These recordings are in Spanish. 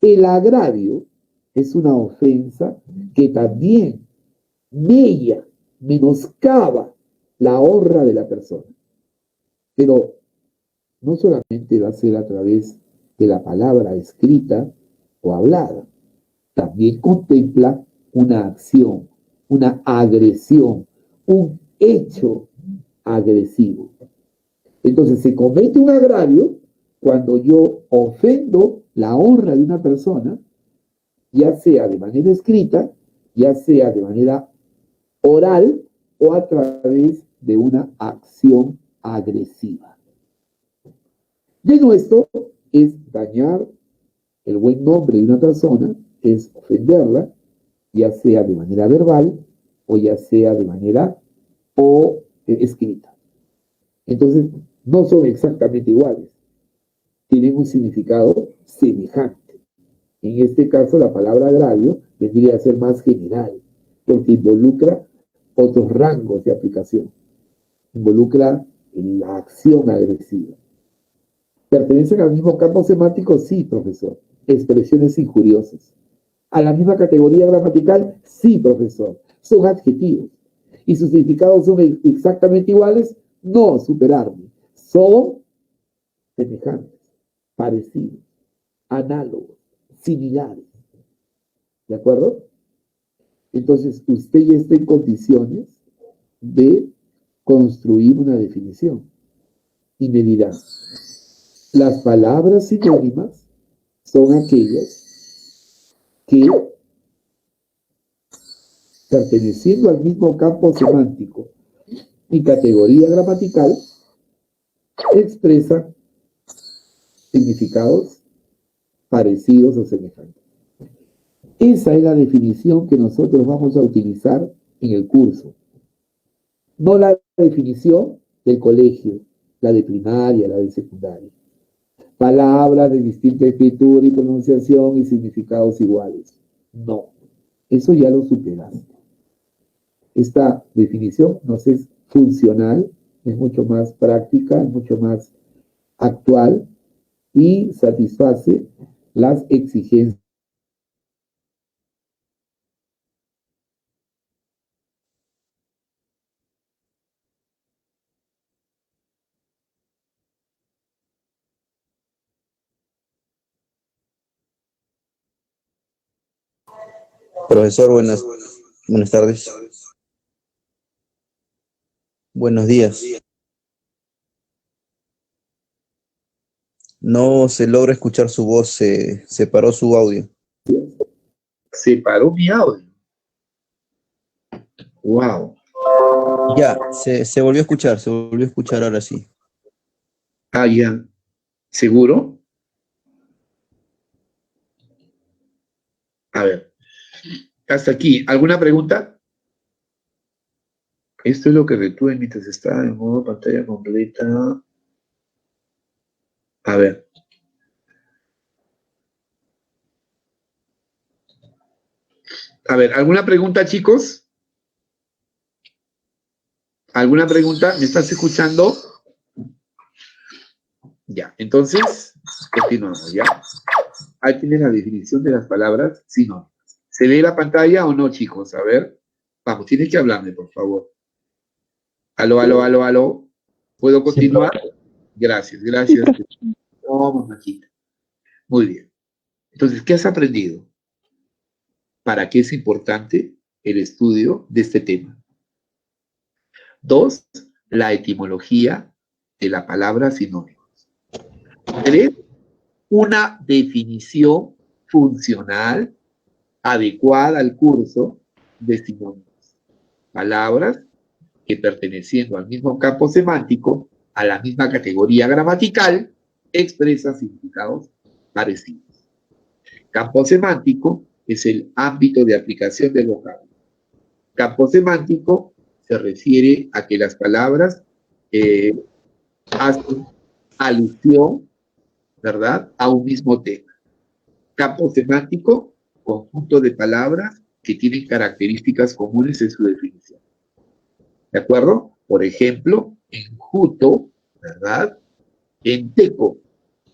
El agravio es una ofensa que también mella, menoscaba la honra de la persona. Pero no solamente va a ser a través de la palabra escrita o hablada, también contempla una acción, una agresión, un hecho agresivo. Entonces se comete un agravio cuando yo ofendo la honra de una persona, ya sea de manera escrita, ya sea de manera oral o a través de una acción agresiva. De nuevo, es dañar el buen nombre de una persona, es ofenderla, ya sea de manera verbal o ya sea de manera escrita. Entonces, no son exactamente iguales, tienen un significado semejante. En este caso, la palabra agravio vendría a ser más general, porque involucra otros rangos de aplicación, involucra la acción agresiva. ¿Pertenecen al mismo campo semántico? Sí, profesor. Expresiones injuriosas. ¿A la misma categoría gramatical? Sí, profesor. Son adjetivos. ¿Y sus significados son exactamente iguales? No, superarme. Son semejantes, parecidos, análogos, similares. ¿De acuerdo? Entonces, usted ya está en condiciones de construir una definición. Y me dirá, las palabras sinónimas son aquellas que, perteneciendo al mismo campo semántico y categoría gramatical, expresan significados parecidos o semejantes. Esa es la definición que nosotros vamos a utilizar en el curso. No la definición del colegio, la de primaria, la de secundaria. Palabras de distinta escritura y pronunciación y significados iguales. No, eso ya lo superaste. Esta definición nos es funcional, es mucho más práctica, es mucho más actual y satisface las exigencias. Profesor, buenas tardes. Buenos días. No se logra escuchar su voz, se paró su audio. Se paró mi audio. Wow. Ya, se volvió a escuchar ahora sí. Ah, ya. ¿Seguro? A ver. Hasta aquí. ¿Alguna pregunta? Esto es lo que retuve mientras estaba en modo pantalla completa. A ver. A ver, ¿alguna pregunta, chicos? ¿Alguna pregunta? ¿Me estás escuchando? Ya, entonces, continuamos, ¿ya? Ahí tienen la definición de las palabras sinónimas. ¿Se lee la pantalla o no, chicos? A ver. Vamos, tienes que hablarme, por favor. Aló, aló, aló, aló. ¿Puedo continuar? Gracias, gracias. Vamos, Majita. Muy bien. Entonces, ¿qué has aprendido? ¿Para qué es importante el estudio de este tema? 2, la etimología de la palabra sinónimos. 3, una definición funcional adecuada al curso de sinónimos. Palabras que perteneciendo al mismo campo semántico, a la misma categoría gramatical, expresan significados parecidos. Campo semántico es el ámbito de aplicación del vocablo. Campo semántico se refiere a que las palabras hacen alusión, ¿verdad?, a un mismo tema. Campo semántico, conjunto de palabras que tienen características comunes en su definición. ¿De acuerdo? Por ejemplo, enjuto, ¿verdad?, enteco,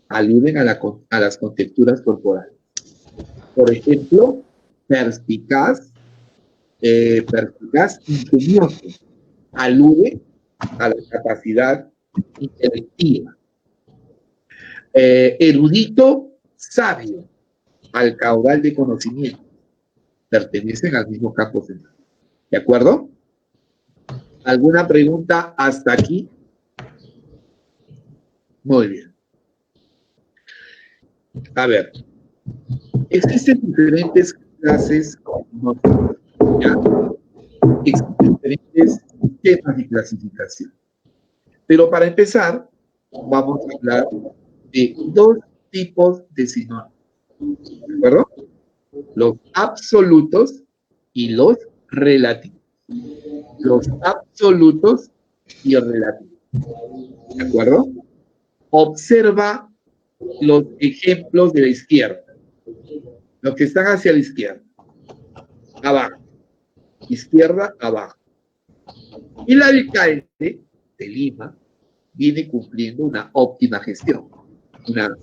aluden a las contexturas corporales. Por ejemplo, perspicaz, ingenioso, alude a la capacidad intelectiva. Erudito, sabio, al caudal de conocimiento. Pertenecen al mismo campo central. ¿De acuerdo? ¿Alguna pregunta hasta aquí? Muy bien. A ver, existen diferentes clases, ¿ya? Existen diferentes sistemas de clasificación. Pero para empezar, vamos a hablar de dos tipos de sinónimos. ¿De acuerdo? Los absolutos y los relativos. Los absolutos y los relativos. ¿De acuerdo? Observa los ejemplos de la izquierda. Los que están hacia la izquierda. Abajo. Izquierda, abajo. El alcalde de Lima viene cumpliendo una óptima gestión. Una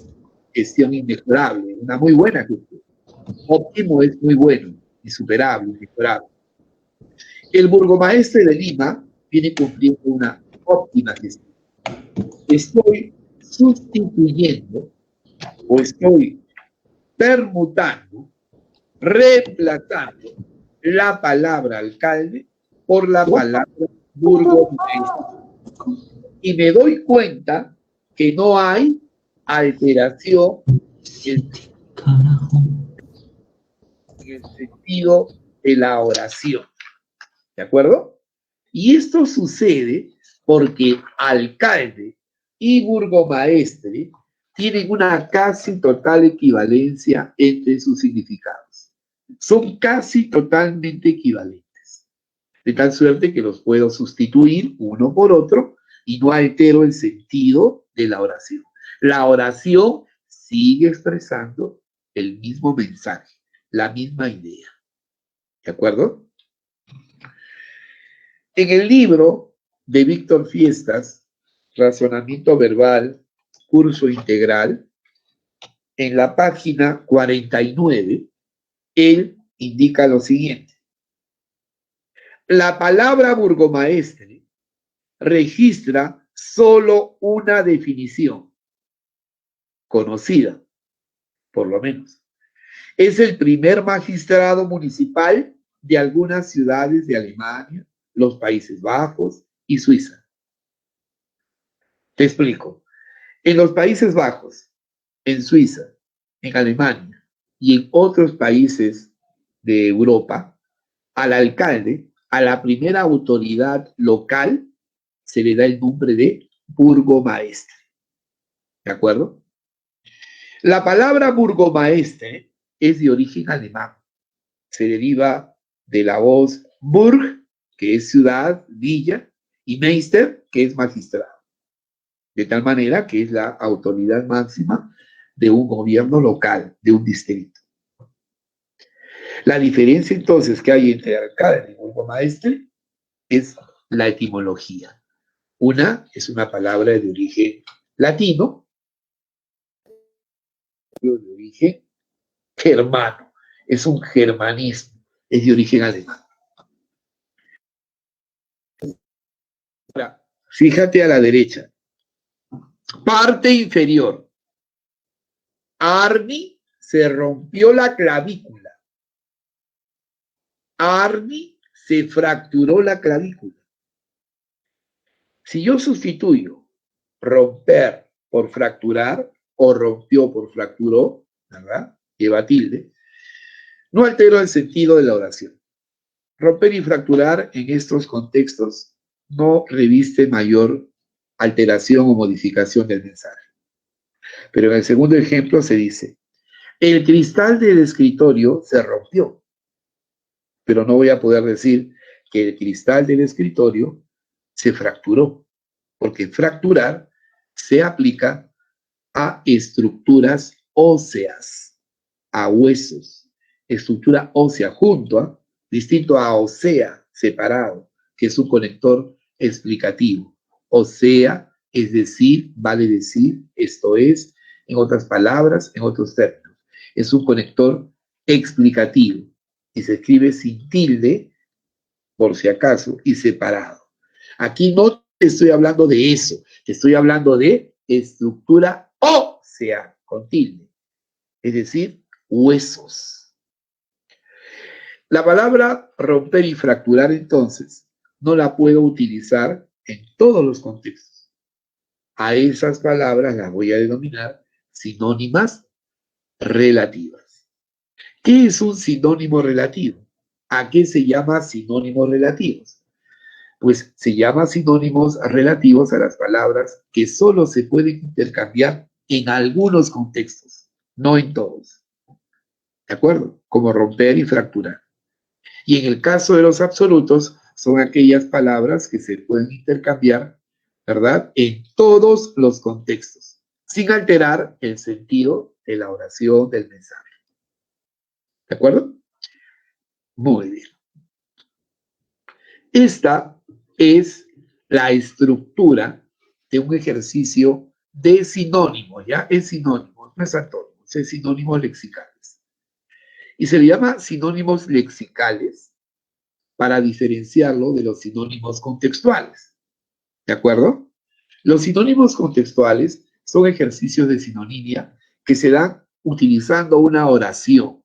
gestión inmejorable. Una muy buena gestión. Óptimo es muy bueno, insuperable, inmejorable. El burgomaestre de Lima viene cumpliendo una óptima gestión. Estoy sustituyendo o estoy permutando, reemplazando la palabra alcalde por la palabra burgomaestre. Y me doy cuenta que no hay alteración en el sentido de la oración. ¿De acuerdo? Y esto sucede porque alcalde y burgomaestre tienen una casi total equivalencia entre sus significados. Son casi totalmente equivalentes. De tal suerte que los puedo sustituir uno por otro y no altero el sentido de la oración. La oración sigue expresando el mismo mensaje, la misma idea. ¿De acuerdo? En el libro de Víctor Fiestas, Razonamiento Verbal, Curso Integral, en la página 49, él indica lo siguiente. La palabra burgomaestre registra solo una definición, conocida, por lo menos. Es el primer magistrado municipal de algunas ciudades de Alemania, los Países Bajos y Suiza. Te explico. En los Países Bajos, en Suiza, en Alemania y en otros países de Europa, al alcalde, a la primera autoridad local, se le da el nombre de burgomaestre. ¿De acuerdo? La palabra burgomaestre es de origen alemán. Se deriva de la voz Burg, que es ciudad, villa, y Meister, que es magistrado. De tal manera que es la autoridad máxima de un gobierno local, de un distrito. La diferencia entonces que hay entre alcalde y burgomaestre es la etimología. Una es una palabra de origen latino, de origen germano, es un germanismo, es de origen alemán. Ahora, fíjate a la derecha. Parte inferior. Arni se rompió la clavícula. Arni se fracturó la clavícula. Si yo sustituyo romper por fracturar o rompió por fracturó, ¿verdad? Lleva tilde, no altero el sentido de la oración. Romper y fracturar en estos contextos no reviste mayor alteración o modificación del mensaje. Pero en el segundo ejemplo se dice, el cristal del escritorio se rompió. Pero no voy a poder decir que el cristal del escritorio se fracturó, porque fracturar se aplica a estructuras óseas, a huesos, estructura ósea junto a, distinto a ósea, separado, que es un conector explicativo. Ósea, es decir, vale decir, esto es, en otras palabras, en otros términos. Es un conector explicativo. Y se escribe sin tilde, por si acaso, y separado. Aquí no te estoy hablando de eso, te estoy hablando de estructura ósea, con tilde. Es decir, huesos. La palabra romper y fracturar, entonces, no la puedo utilizar en todos los contextos. A esas palabras las voy a denominar sinónimas relativas. ¿Qué es un sinónimo relativo? ¿A qué se llama sinónimos relativos? Pues se llama sinónimos relativos a las palabras que solo se pueden intercambiar en algunos contextos, no en todos. ¿De acuerdo? Como romper y fracturar. Y en el caso de los absolutos, son aquellas palabras que se pueden intercambiar, ¿verdad?, en todos los contextos, sin alterar el sentido de la oración, del mensaje. ¿De acuerdo? Muy bien. Esta es la estructura de un ejercicio de sinónimos, ¿ya? Es sinónimos, no es antónimos, es sinónimos lexicales. Y se le llama sinónimos lexicales para diferenciarlo de los sinónimos contextuales. ¿De acuerdo? Los sinónimos contextuales son ejercicios de sinonimia que se dan utilizando una oración.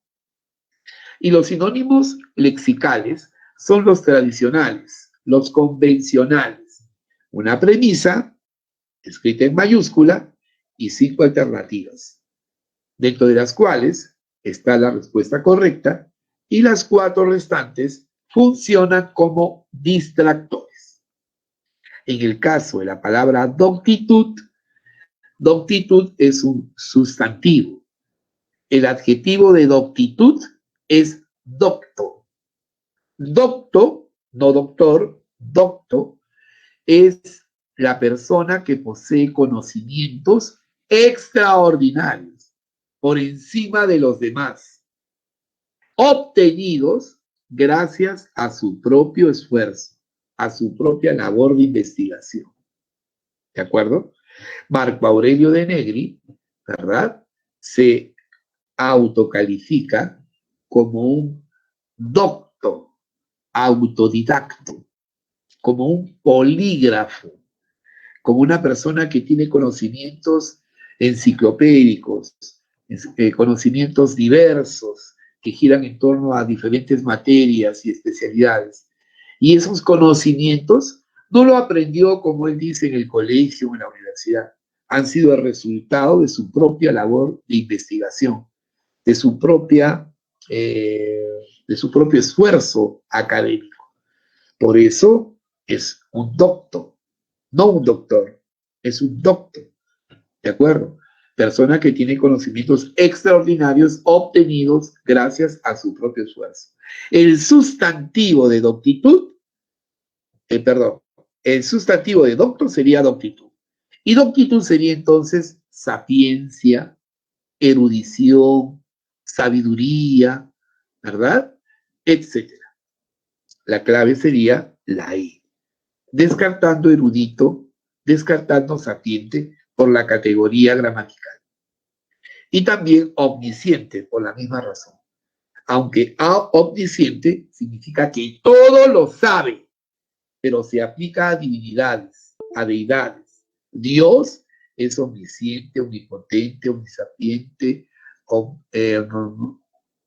Y los sinónimos lexicales son los tradicionales, los convencionales. Una premisa, escrita en mayúscula, y 5 alternativas, dentro de las cuales está la respuesta correcta y las 4 restantes funcionan como distractores. En el caso de la palabra doctitud, doctitud es un sustantivo. El adjetivo de doctitud es docto. Docto, no doctor, docto, es la persona que posee conocimientos extraordinarios por encima de los demás, obtenidos gracias a su propio esfuerzo, a su propia labor de investigación. ¿De acuerdo? Marco Aurelio de Negri, ¿verdad?, se autocalifica como un docto, autodidacto, como un polígrafo, como una persona que tiene conocimientos enciclopédicos, conocimientos diversos que giran en torno a diferentes materias y especialidades. Y esos conocimientos no lo aprendió, como él dice, en el colegio o en la universidad. Han sido el resultado de su propia labor de investigación, de su propio esfuerzo académico. Por eso es un doctor, no un doctor, es un doctor, ¿de acuerdo? Persona que tiene conocimientos extraordinarios obtenidos gracias a su propio esfuerzo. El sustantivo de doctitud, el sustantivo de doctor sería doctitud. Y doctitud sería entonces sapiencia, erudición, sabiduría, ¿verdad?, etcétera. La clave sería la E. Descartando erudito, descartando sapiente por la categoría gramatical. Y también omnisciente por la misma razón. Aunque omnisciente significa que todo lo sabe, pero se aplica a divinidades, a deidades. Dios es omnisciente, omnipotente, omnisapiente,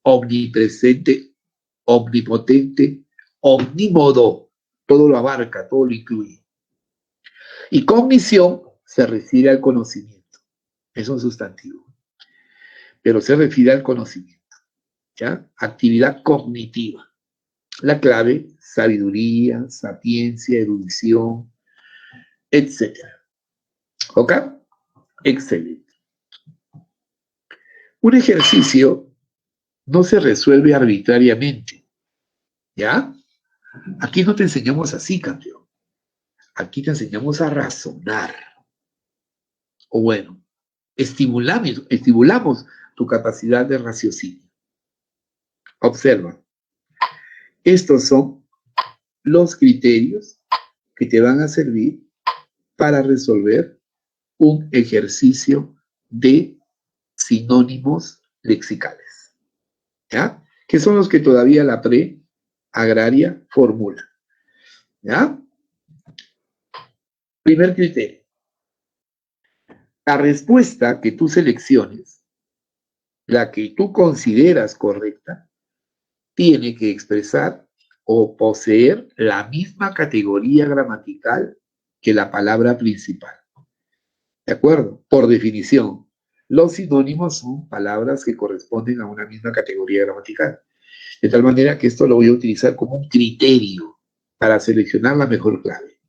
omnipresente, omnipotente, omnímodo. Todo lo abarca, todo lo incluye. Y cognición se refiere al conocimiento. Es un sustantivo. Pero se refiere al conocimiento. ¿Ya? Actividad cognitiva. La clave, sabiduría, sapiencia, erudición, etc. ¿Ok? Excelente. Un ejercicio no se resuelve arbitrariamente. ¿Ya? Aquí no te enseñamos así, campeón. Aquí te enseñamos a razonar. O bueno, estimulamos tu capacidad de raciocinio. Observa. Estos son los criterios que te van a servir para resolver un ejercicio de sinónimos lexicales. ¿ya? Que son los que todavía la pre-agraria formula, ¿ya? Primer criterio. La respuesta que tú selecciones, la que tú consideras correcta, tiene que expresar o poseer la misma categoría gramatical que la palabra principal. ¿De acuerdo? Por definición, los sinónimos son palabras que corresponden a una misma categoría gramatical. De tal manera que esto lo voy a utilizar como un criterio para seleccionar la mejor clave.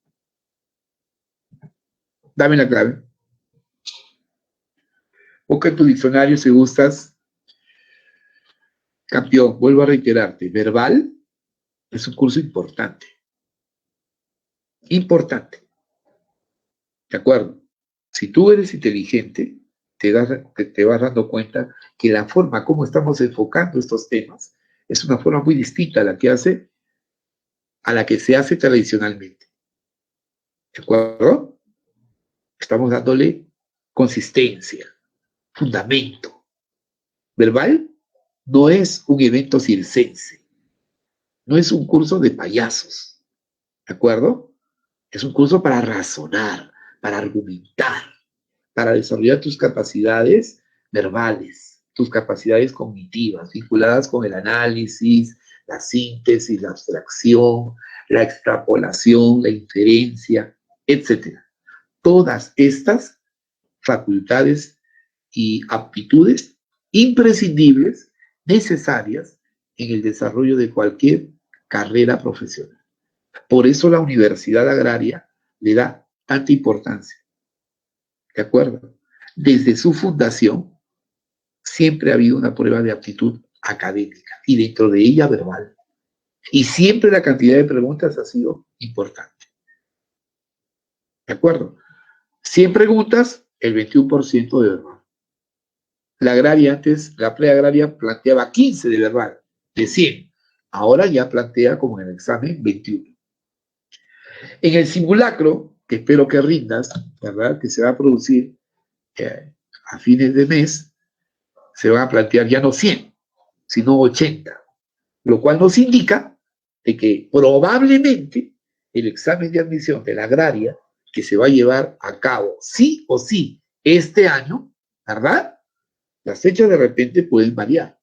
Dame la clave. Busca en tu diccionario si gustas. Campeón, vuelvo a reiterarte, verbal es un curso importante. Importante. ¿De acuerdo? Si tú eres inteligente, te vas dando cuenta que la forma como estamos enfocando estos temas es una forma muy distinta a la que se hace tradicionalmente. ¿De acuerdo? Estamos dándole consistencia, fundamento. Verbal no es un evento circense, no es un curso de payasos, ¿de acuerdo? Es un curso para razonar, para argumentar, para desarrollar tus capacidades verbales, tus capacidades cognitivas, vinculadas con el análisis, la síntesis, la abstracción, la extrapolación, la inferencia, etc. Todas estas facultades y aptitudes imprescindibles, necesarias en el desarrollo de cualquier carrera profesional. Por eso la universidad agraria le da tanta importancia. ¿De acuerdo? Desde su fundación siempre ha habido una prueba de aptitud académica y dentro de ella verbal. Y siempre la cantidad de preguntas ha sido importante. ¿De acuerdo? 100 preguntas, el 21% de verbal. La agraria antes, la preagraria planteaba 15 de verbal, de 100. Ahora ya plantea como en el examen 21. En el simulacro, que espero que rindas, ¿verdad? Que se va a producir a fines de mes, se van a plantear ya no 100, sino 80, lo cual nos indica de que probablemente el examen de admisión de la agraria que se va a llevar a cabo sí o sí este año, ¿verdad? Las fechas de repente pueden variar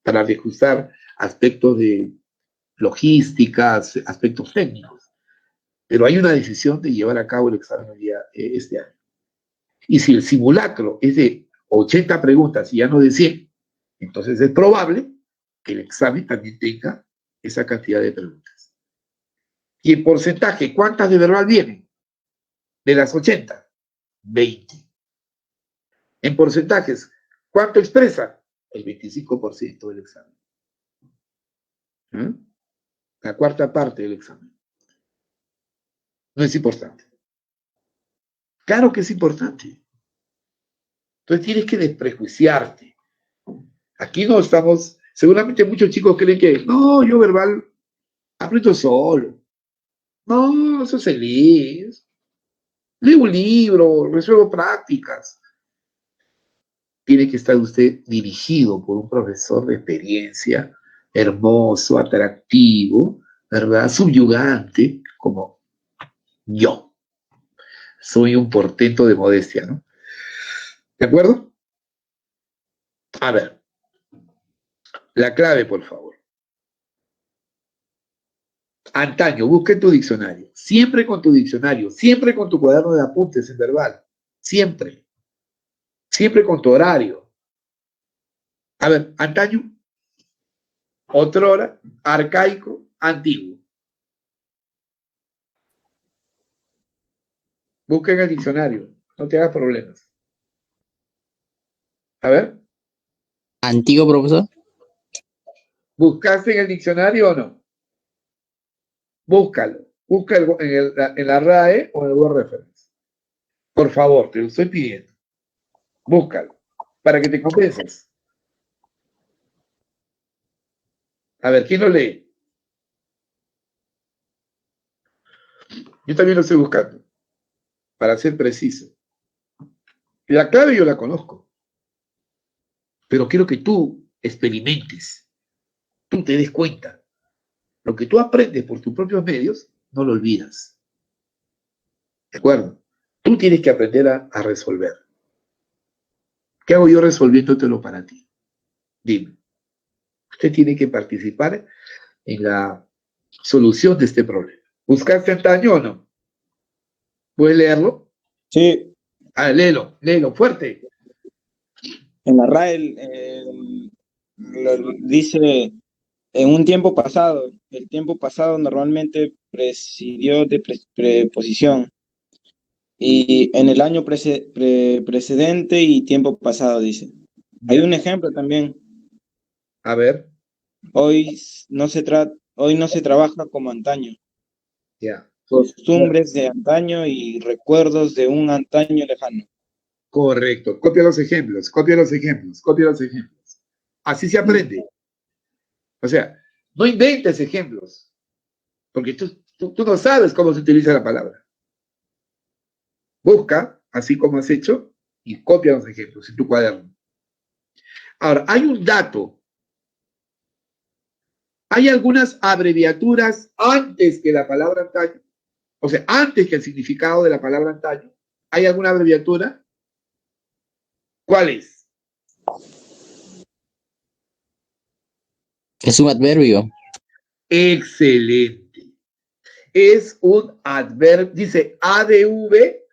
para ajustar aspectos de logística, aspectos técnicos, pero hay una decisión de llevar a cabo el examen este año. Y si el simulacro es de 80 preguntas y ya no de 100, entonces es probable que el examen también tenga esa cantidad de preguntas. Y en porcentaje, ¿cuántas de verbal vienen? De las 80, 20. En porcentajes, ¿cuánto expresa? El 25% del examen. ¿Eh? La cuarta parte del examen. No es importante. Claro que es importante. Entonces tienes que desprejuiciarte. Aquí no estamos, seguramente muchos chicos creen que, no, yo verbal aprendo solo. No, eso se lee. Leo un libro, resuelvo prácticas. Tiene que estar usted dirigido por un profesor de experiencia, hermoso, atractivo, ¿verdad? Subyugante, como yo. Soy un portento de modestia, ¿no? ¿De acuerdo? A ver, la clave, por favor. Antaño, busca en tu diccionario. Siempre con tu diccionario. Siempre con tu cuaderno de apuntes en verbal. Siempre. Siempre con tu horario. A ver, antaño, otrora, arcaico, antiguo. Busca en el diccionario. No te hagas problemas. A ver. Antiguo, profesor. ¿Buscaste en el diccionario o no? Búscalo. Busca en la RAE o en el Word Reference. Por favor, te lo estoy pidiendo. Búscalo. Para que te convences. A ver, ¿quién lo lee? Yo también lo estoy buscando. Para ser preciso. La clave yo la conozco. Pero quiero que tú experimentes, tú te des cuenta. Lo que tú aprendes por tus propios medios, no lo olvidas. ¿De acuerdo? Tú tienes que aprender a resolver. ¿Qué hago yo resolviéndotelo para ti? Dime. Usted tiene que participar en la solución de este problema. ¿Buscaste antaño o no? ¿Puedes leerlo? Sí, Ah, léelo, fuerte. en la RAE dice en un tiempo pasado. El tiempo pasado normalmente presidió de preposición. Y en el año precedente y tiempo pasado, dice. Hay un ejemplo también. A ver, Hoy no se trabaja como antaño. ya. Costumbres de antaño y recuerdos de un antaño lejano. Correcto. Copia los ejemplos, copia los ejemplos, copia los ejemplos. Así se aprende. O sea, no inventes ejemplos, porque tú no sabes cómo se utiliza la palabra. Busca, así como has hecho, y copia los ejemplos en tu cuaderno. Ahora, hay un dato. Hay algunas abreviaturas antes que la palabra antaño, o sea, antes que el significado de la palabra antaño. ¿Hay alguna abreviatura? ¿Cuál es? Es un adverbio. Excelente. Es un adverbio, dice ADVT.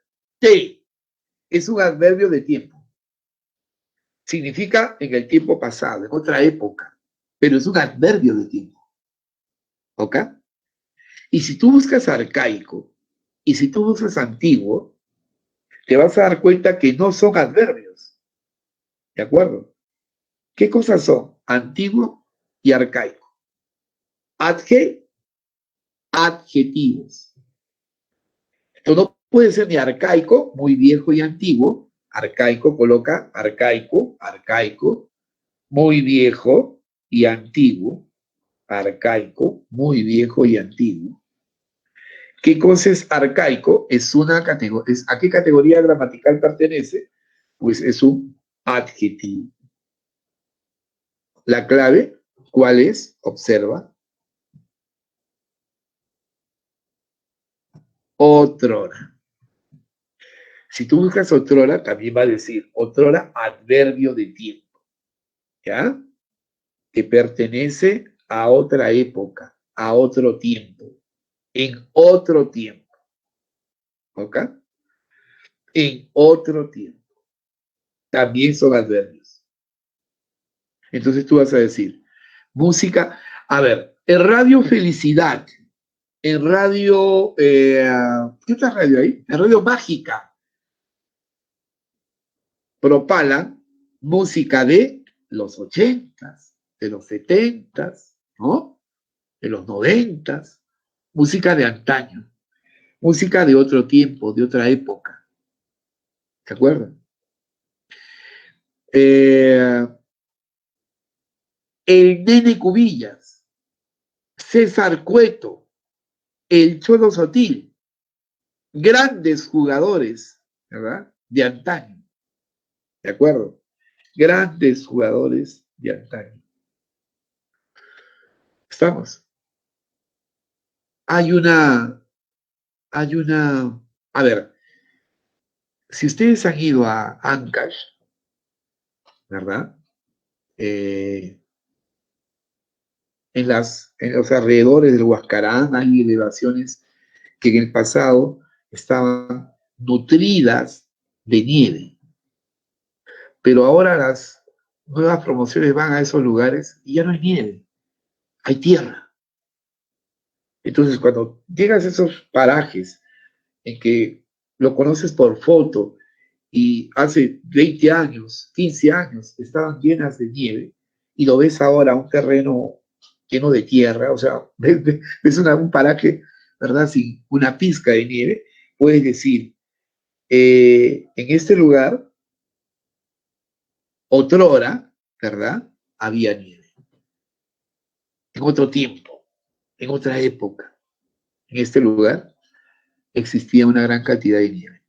Es un adverbio de tiempo. Significa en el tiempo pasado, en otra época, pero es un adverbio de tiempo. ¿Ok? Y si tú buscas arcaico y si tú buscas antiguo, te vas a dar cuenta que no son adverbios. ¿De acuerdo? ¿Qué cosas son? Antiguo y arcaico. Adjetivos. Esto no puede ser ni arcaico, muy viejo y antiguo. Arcaico coloca arcaico, muy viejo y antiguo. Arcaico, muy viejo y antiguo. ¿Qué cosa es arcaico? Es una categoría. ¿A qué categoría gramatical pertenece? Pues es un adjetivo. La clave, ¿cuál es? Observa. Otrora. Si tú buscas otrora, también va a decir otrora adverbio de tiempo. ¿Ya? Que pertenece a otra época, a otro tiempo, en otro tiempo. ¿Ok? En otro tiempo. También son adverbios. Entonces tú vas a decir, música, a ver, en Radio Felicidad, en Radio, ¿qué otra radio hay? En Radio Mágica, propalan música de los 80s, de los 70s, ¿no? De los 90s, música de antaño, música de otro tiempo, de otra época. ¿Se acuerdan? El Nene Cubillas, César Cueto, el Cholo Sotil, grandes jugadores, ¿verdad? De antaño. ¿De acuerdo? Grandes jugadores de antaño. ¿Estamos? Hay una, a ver, si ustedes han ido a Ancash, ¿verdad? En los alrededores del Huascarán hay elevaciones que en el pasado estaban nutridas de nieve, pero ahora las nuevas promociones van a esos lugares y ya no hay nieve, hay tierra. Entonces, cuando llegas a esos parajes en que lo conoces por foto y hace 20 años, 15 años estaban llenas de nieve y lo ves ahora un terreno lleno de tierra, o sea, ves un paraje, ¿verdad? Sin una pizca de nieve, puedes decir, en este lugar, otrora, ¿verdad? Había nieve. En otro tiempo, en otra época, en este lugar existía una gran cantidad de nieve.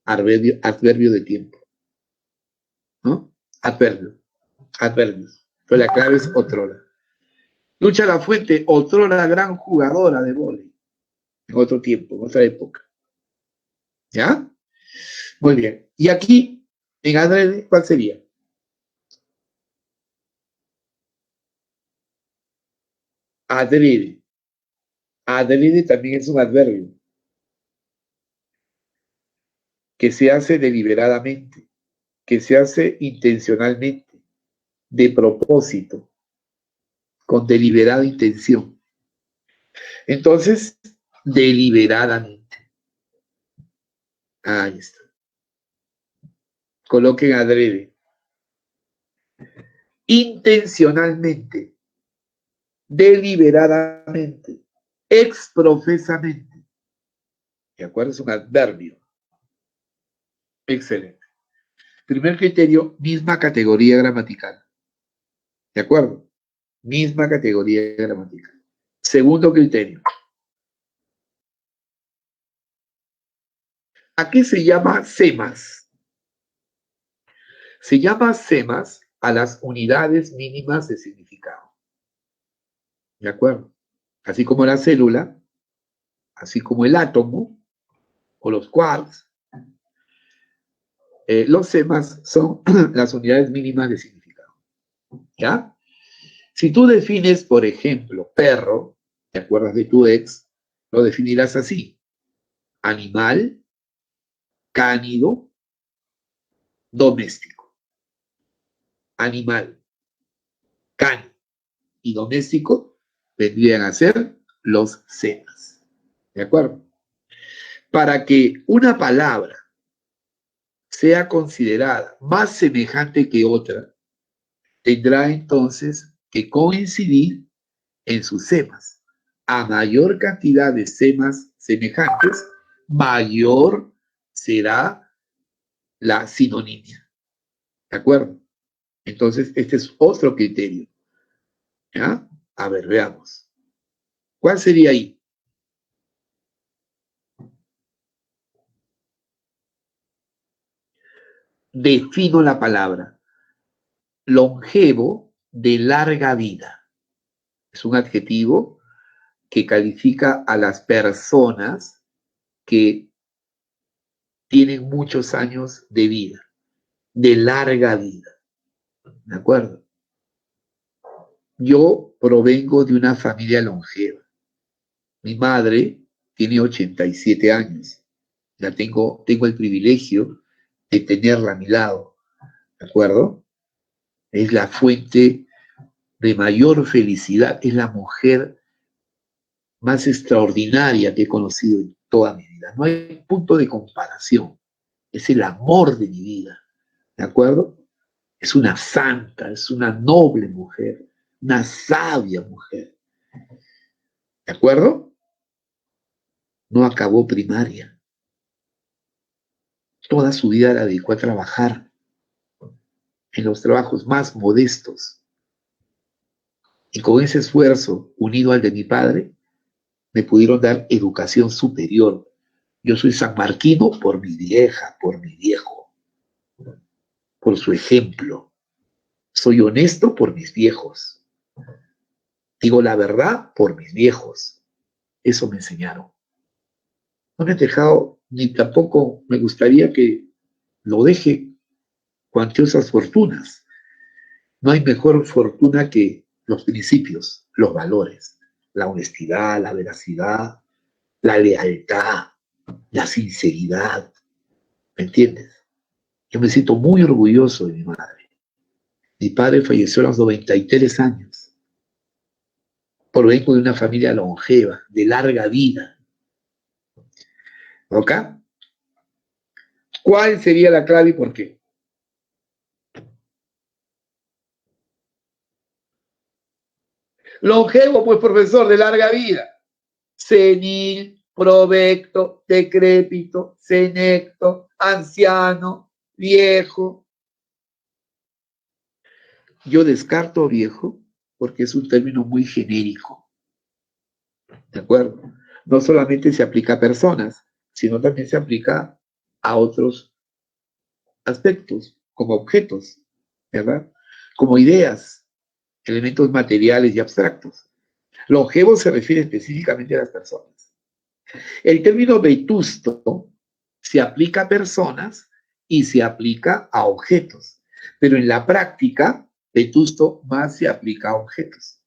Adverbio de tiempo, ¿no? Adverbio. Adverbios. Pero la clave es otrora. Lucha Lafuente, otrora gran jugadora de vóley. En otro tiempo, en otra época. ¿Ya? Muy bien. Y aquí, en adrede, ¿cuál sería? Adrede. Adrede también es un adverbio que se hace deliberadamente, que se hace intencionalmente, de propósito, con deliberada intención. Entonces, deliberadamente. Ahí está. Coloquen adrede. Intencionalmente, deliberadamente, exprofesamente. ¿De acuerdo? Es un adverbio. Excelente. Primer criterio, misma categoría gramatical. ¿De acuerdo? Misma categoría gramatical. Segundo criterio. ¿A qué se llama SEMAS? Se llama SEMAS a las unidades mínimas de significado. ¿De acuerdo? Así como la célula, así como el átomo o los quarks, los SEMAS son las unidades mínimas de significado. ¿Ya? Si tú defines, por ejemplo, perro, ¿te acuerdas de tu ex? Lo definirás así. Animal, cánido, doméstico. Animal, cánido y doméstico vendrían a ser los SEMAS. ¿De acuerdo? Para que una palabra sea considerada más semejante que otra, tendrá entonces que coincidir en sus SEMAS. A mayor cantidad de SEMAS semejantes, mayor será la sinonimia. ¿De acuerdo? Entonces, este es otro criterio. ¿Ya? A ver, veamos. ¿Cuál sería ahí? Defino la palabra. Longevo, de larga vida. Es un adjetivo que califica a las personas que tienen muchos años de vida, de larga vida. ¿De acuerdo? Yo provengo de una familia longeva. Mi madre tiene 87 años. Tengo el privilegio de tenerla a mi lado. ¿De acuerdo? Es la fuente de mayor felicidad. Es la mujer más extraordinaria que he conocido en toda mi vida. No hay punto de comparación. Es el amor de mi vida. ¿De acuerdo? Es una santa, es una noble mujer, una sabia mujer. ¿De acuerdo? No acabó primaria. Toda su vida la dedicó a trabajar en los trabajos más modestos. Y con ese esfuerzo, unido al de mi padre, me pudieron dar educación superior. Yo soy sanmarquino por mi vieja, por mi viejo, por su ejemplo. Soy honesto por mis viejos. Digo la verdad por mis viejos. Eso me enseñaron. No me he dejado, ni tampoco me gustaría que lo deje cuantiosas fortunas. No hay mejor fortuna que los principios, los valores, la honestidad, la veracidad, la lealtad, la sinceridad. ¿Me entiendes? Yo me siento muy orgulloso de mi madre. Mi padre falleció a los 93 años. Provengo de una familia longeva, de larga vida. ¿Ok? ¿Cuál sería la clave y por qué? Longevo, pues profesor, de larga vida. Senil, provecto, decrépito, senecto, anciano, viejo. Yo descarto viejo porque es un término muy genérico. ¿De acuerdo? No solamente se aplica a personas, sino también se aplica a otros aspectos, como objetos, ¿verdad? como ideas, elementos materiales y abstractos. Longevo se refiere específicamente a las personas. El término vetusto se aplica a personas y se aplica a objetos, pero en la práctica, vetusto más se aplica a objetos.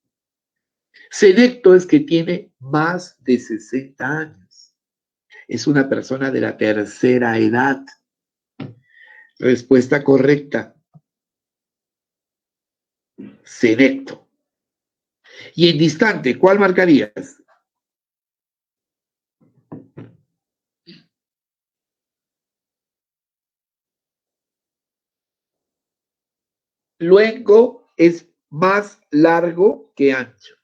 Senecto es que tiene más de 60 años. Es una persona de la tercera edad. Respuesta correcta. Senecto. Y en distante, ¿cuál marcarías? Luengo es más largo que ancho.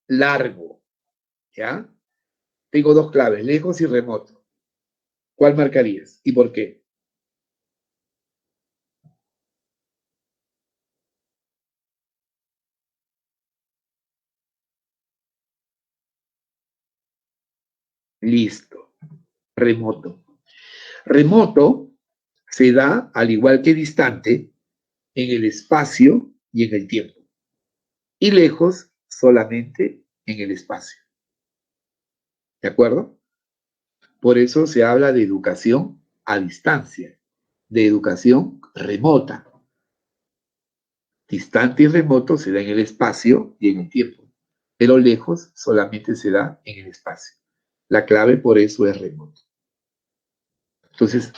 Largo. ¿Ya? Tengo dos claves, lejos y remoto. ¿Cuál marcarías? ¿Y por qué? Listo. Remoto. Remoto se da, al igual que distante, en el espacio y en el tiempo. Y lejos solamente en el espacio. ¿De acuerdo? Por eso se habla de educación a distancia, de educación remota. Distante y remoto se da en el espacio y en el tiempo, pero lejos solamente se da en el espacio. La clave por eso es remoto. Entonces,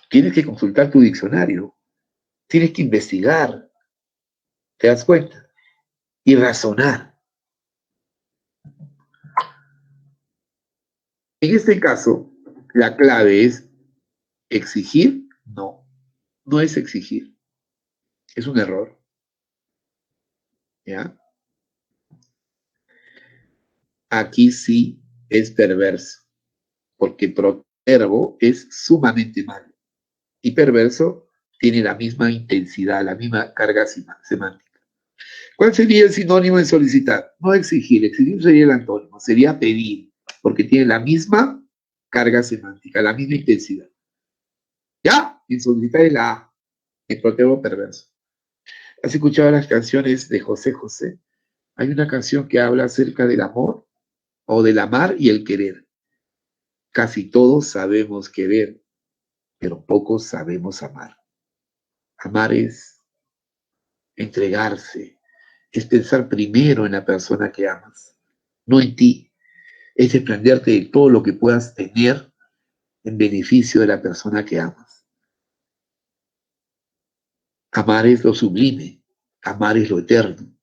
tienes que consultar tu diccionario, tienes que investigar, ¿te das cuenta? Y razonar. En este caso, la clave es exigir, no, no es exigir, es un error. ¿Ya? Aquí sí es perverso, porque protervo es sumamente malo y perverso tiene la misma intensidad, la misma carga semántica. ¿Cuál sería el sinónimo de solicitar? No exigir, exigir sería el antónimo, sería pedir, porque tiene la misma carga semántica, la misma intensidad. ¿Ya? En solicitar es la A, el protervo perverso. ¿Has escuchado las canciones de José José? Hay una canción que habla acerca del amor o del amar y el querer. Casi todos sabemos querer, pero pocos sabemos amar. Amar es entregarse, es pensar primero en la persona que amas, no en ti. Es desprenderte de todo lo que puedas tener en beneficio de la persona que amas. Amar es lo sublime, amar es lo eterno.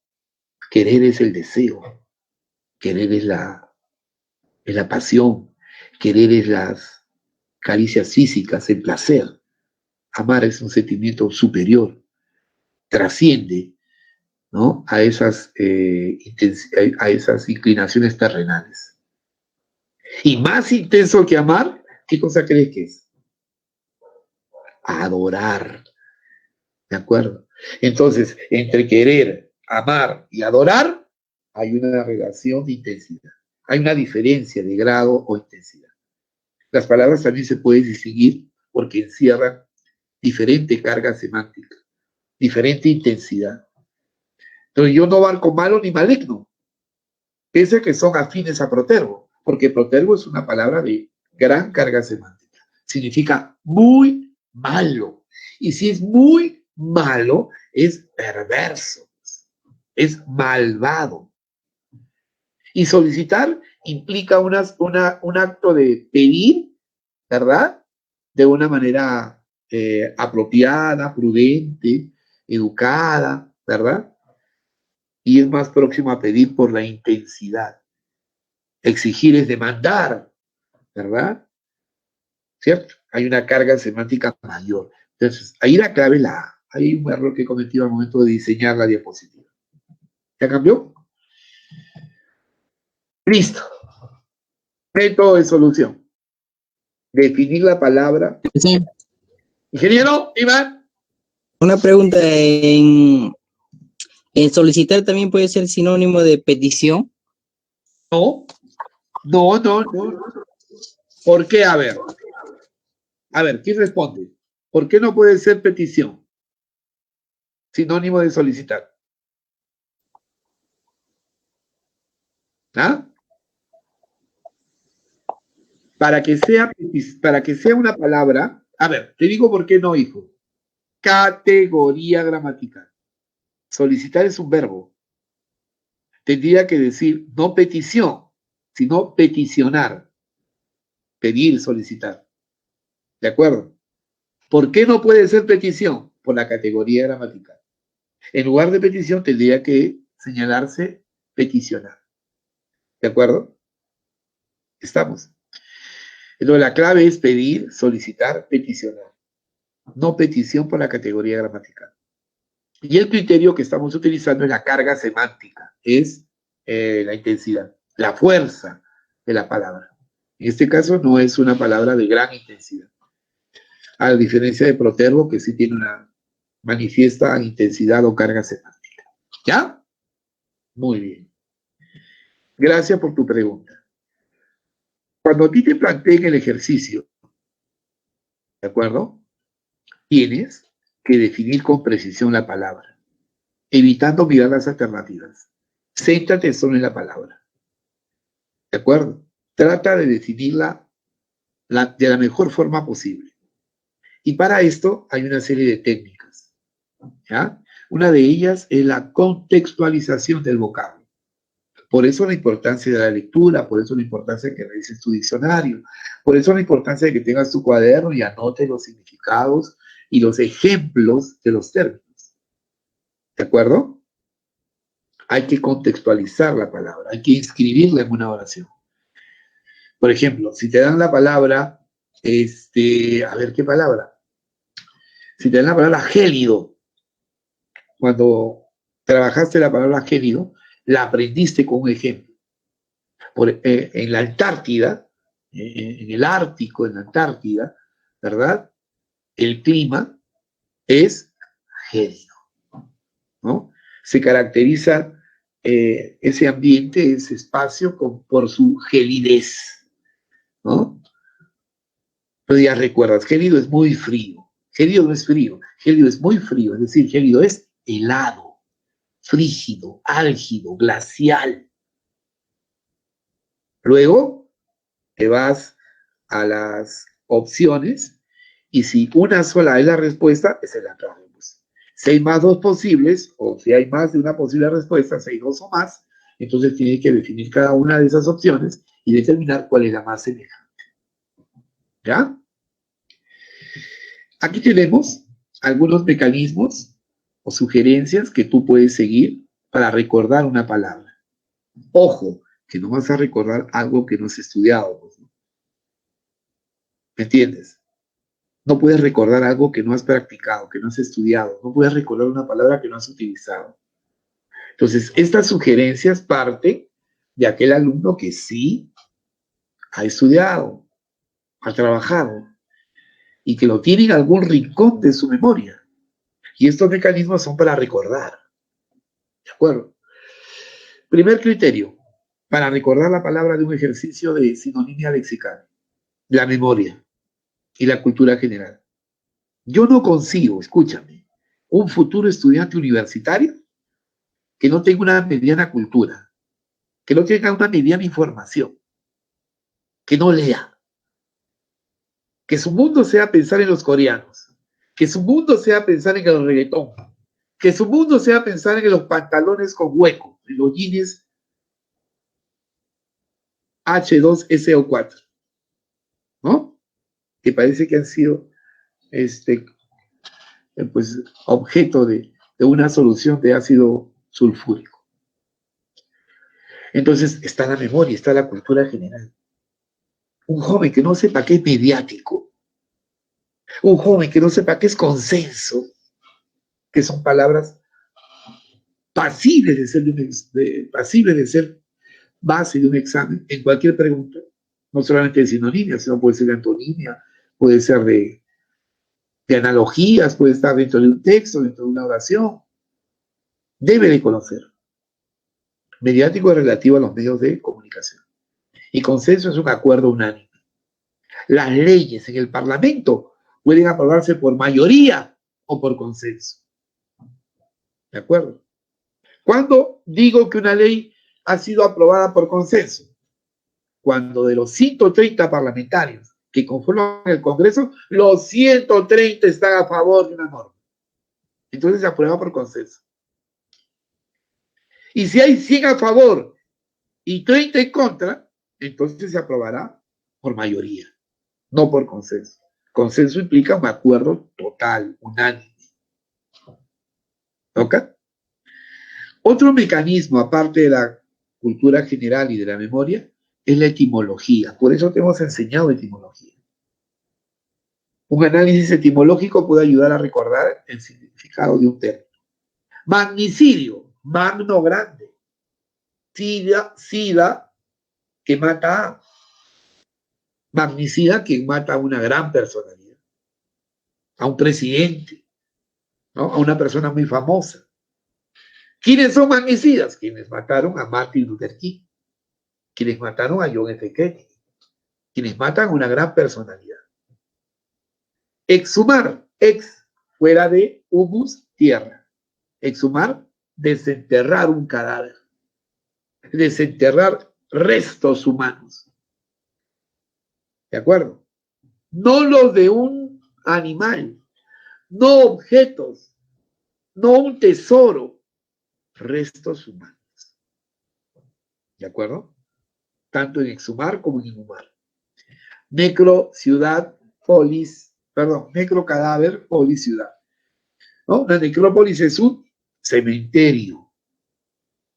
Querer es el deseo, querer es la pasión, querer es las caricias físicas, el placer. Amar es un sentimiento superior, trasciende, ¿no? a esas inclinaciones terrenales. Y más intenso que amar, ¿qué cosa crees que es? Adorar. ¿De acuerdo? Entonces, entre querer, amar y adorar, hay una relación de intensidad. Hay una diferencia de grado o intensidad. Las palabras también se pueden distinguir porque encierran diferente carga semántica, diferente intensidad. Entonces, yo no abarco malo ni maligno, pese a que son afines a protervo, porque protervo es una palabra de gran carga semántica. Significa muy malo. Y si es muy malo, es perverso, es malvado. Y solicitar implica un acto de pedir, ¿verdad? De una manera apropiada, prudente, educada, ¿verdad? Y es más próximo a pedir por la intensidad. Exigir es demandar, ¿verdad? ¿Cierto? Hay una carga semántica mayor. Entonces, ahí la clave es la A. Hay un error que he cometido al momento de diseñar la diapositiva. ¿Ya cambió? Listo. Método de solución. Definir la palabra. Sí. Ingeniero, Iván. Una pregunta, ¿en solicitar también puede ser sinónimo de petición? No. No. ¿Por qué? A ver, ¿quién responde? ¿Por qué no puede ser petición? sinónimo de solicitar? ¿Ah? Para que sea una palabra, a ver, te digo por qué no, hijo. Categoría gramatical. Solicitar es un verbo. Tendría que decir no petición, sino peticionar. Pedir, solicitar. ¿De acuerdo? ¿Por qué no puede ser petición? Por la categoría gramatical. En lugar de petición tendría que señalarse peticionar. ¿De acuerdo? Estamos. Entonces la clave es pedir, solicitar, peticionar. No petición por la categoría gramatical. Y el criterio que estamos utilizando es la carga semántica, es la intensidad, la fuerza de la palabra. En este caso no es una palabra de gran intensidad, a diferencia de protervo que sí tiene una manifiesta intensidad o carga semántica. ¿Ya? Muy bien. Gracias por tu pregunta. Cuando a ti te planteen el ejercicio, ¿de acuerdo? Tienes que definir con precisión la palabra, evitando mirar las alternativas. Céntrate solo en la palabra. ¿De acuerdo? Trata de definirla de la mejor forma posible. Y para esto hay una serie de técnicas. ¿Ya? Una de ellas es la contextualización del vocablo. Por eso la importancia de la lectura, por eso la importancia de que revises tu diccionario, por eso la importancia de que tengas tu cuaderno y anotes los significados y los ejemplos de los términos. ¿De acuerdo? Hay que contextualizar la palabra, hay que inscribirla en una oración. Por ejemplo, si te dan la palabra, a ver, ¿qué palabra? Si te dan la palabra gélido, cuando trabajaste la palabra gélido, la aprendiste con un ejemplo. En la Antártida, en el Ártico, en la Antártida, ¿verdad? El clima es gélido, ¿no? Se caracteriza ese ambiente, ese espacio, por su gelidez, ¿no? Pero ya recuerdas, gélido es muy frío. Gélido no es frío, gélido es muy frío, es decir, gélido es helado, frígido, álgido, glacial. Luego te vas a las opciones y si una sola es la respuesta, esa es la clave. Si hay más dos posibles, o si hay más de una posible respuesta, si hay dos o más, entonces tienes que definir cada una de esas opciones y determinar cuál es la más semejante. ¿Ya? Aquí tenemos algunos mecanismos o sugerencias que tú puedes seguir para recordar una palabra. Ojo, que no vas a recordar algo que no has estudiado. Pues, ¿no? ¿Me entiendes? No puedes recordar algo que no has practicado, que no has estudiado. No puedes recordar una palabra que no has utilizado. Entonces, estas sugerencias parten de aquel alumno que sí ha estudiado, ha trabajado y que lo tiene en algún rincón de su memoria. Y estos mecanismos son para recordar. ¿De acuerdo? Primer criterio, para recordar la palabra de un ejercicio de sinonimia lexical, la memoria y la cultura general. Yo no consigo, escúchame, un futuro estudiante universitario que no tenga una mediana cultura, que no tenga una mediana información, que no lea, que su mundo sea pensar en los coreanos, que su mundo sea pensar en el reggaetón, que su mundo sea pensar en los pantalones con hueco, en los jeans H2SO4, ¿no? Que parece que han sido pues, objeto de una solución de ácido sulfúrico. Entonces está la memoria, está la cultura general. Un joven que no sepa qué es mediático, un joven que no sepa qué es consenso, que son palabras pasibles de ser base de un examen en cualquier pregunta, no solamente de sinonimia, sino puede ser de antonimia, puede ser de analogías, puede estar dentro de un texto, dentro de una oración. Debe de conocer. Mediático es relativo a los medios de comunicación. Y consenso es un acuerdo unánime. Las leyes en el Parlamento pueden aprobarse por mayoría o por consenso. ¿De acuerdo? ¿Cuándo digo que una ley ha sido aprobada por consenso? Cuando de los 130 parlamentarios que conforman el Congreso, los 130 están a favor de una norma. Entonces se aprueba por consenso. Y si hay 100 a favor y 30 en contra, entonces se aprobará por mayoría, no por consenso. Consenso implica un acuerdo total, unánime. ¿Ok? Otro mecanismo, aparte de la cultura general y de la memoria, es la etimología. Por eso te hemos enseñado etimología. Un análisis etimológico puede ayudar a recordar el significado de un término. Magnicidio, magno grande. Sida, que mata a. Magnicida, que mata a una gran personalidad. A un presidente, ¿no? A una persona muy famosa. ¿Quiénes son magnicidas? Quienes mataron a Martin Luther King. Quienes mataron a John F. Kennedy. Quienes matan a una gran personalidad. Exhumar, fuera de humus, tierra. Exhumar, desenterrar un cadáver. Desenterrar restos humanos. ¿De acuerdo? No los de un animal, no objetos, no un tesoro, restos humanos. ¿De acuerdo? Tanto en exhumar como en inhumar. Necro, ciudad, polis, necro, cadáver, polis, ciudad. ¿No? La necrópolis es un cementerio.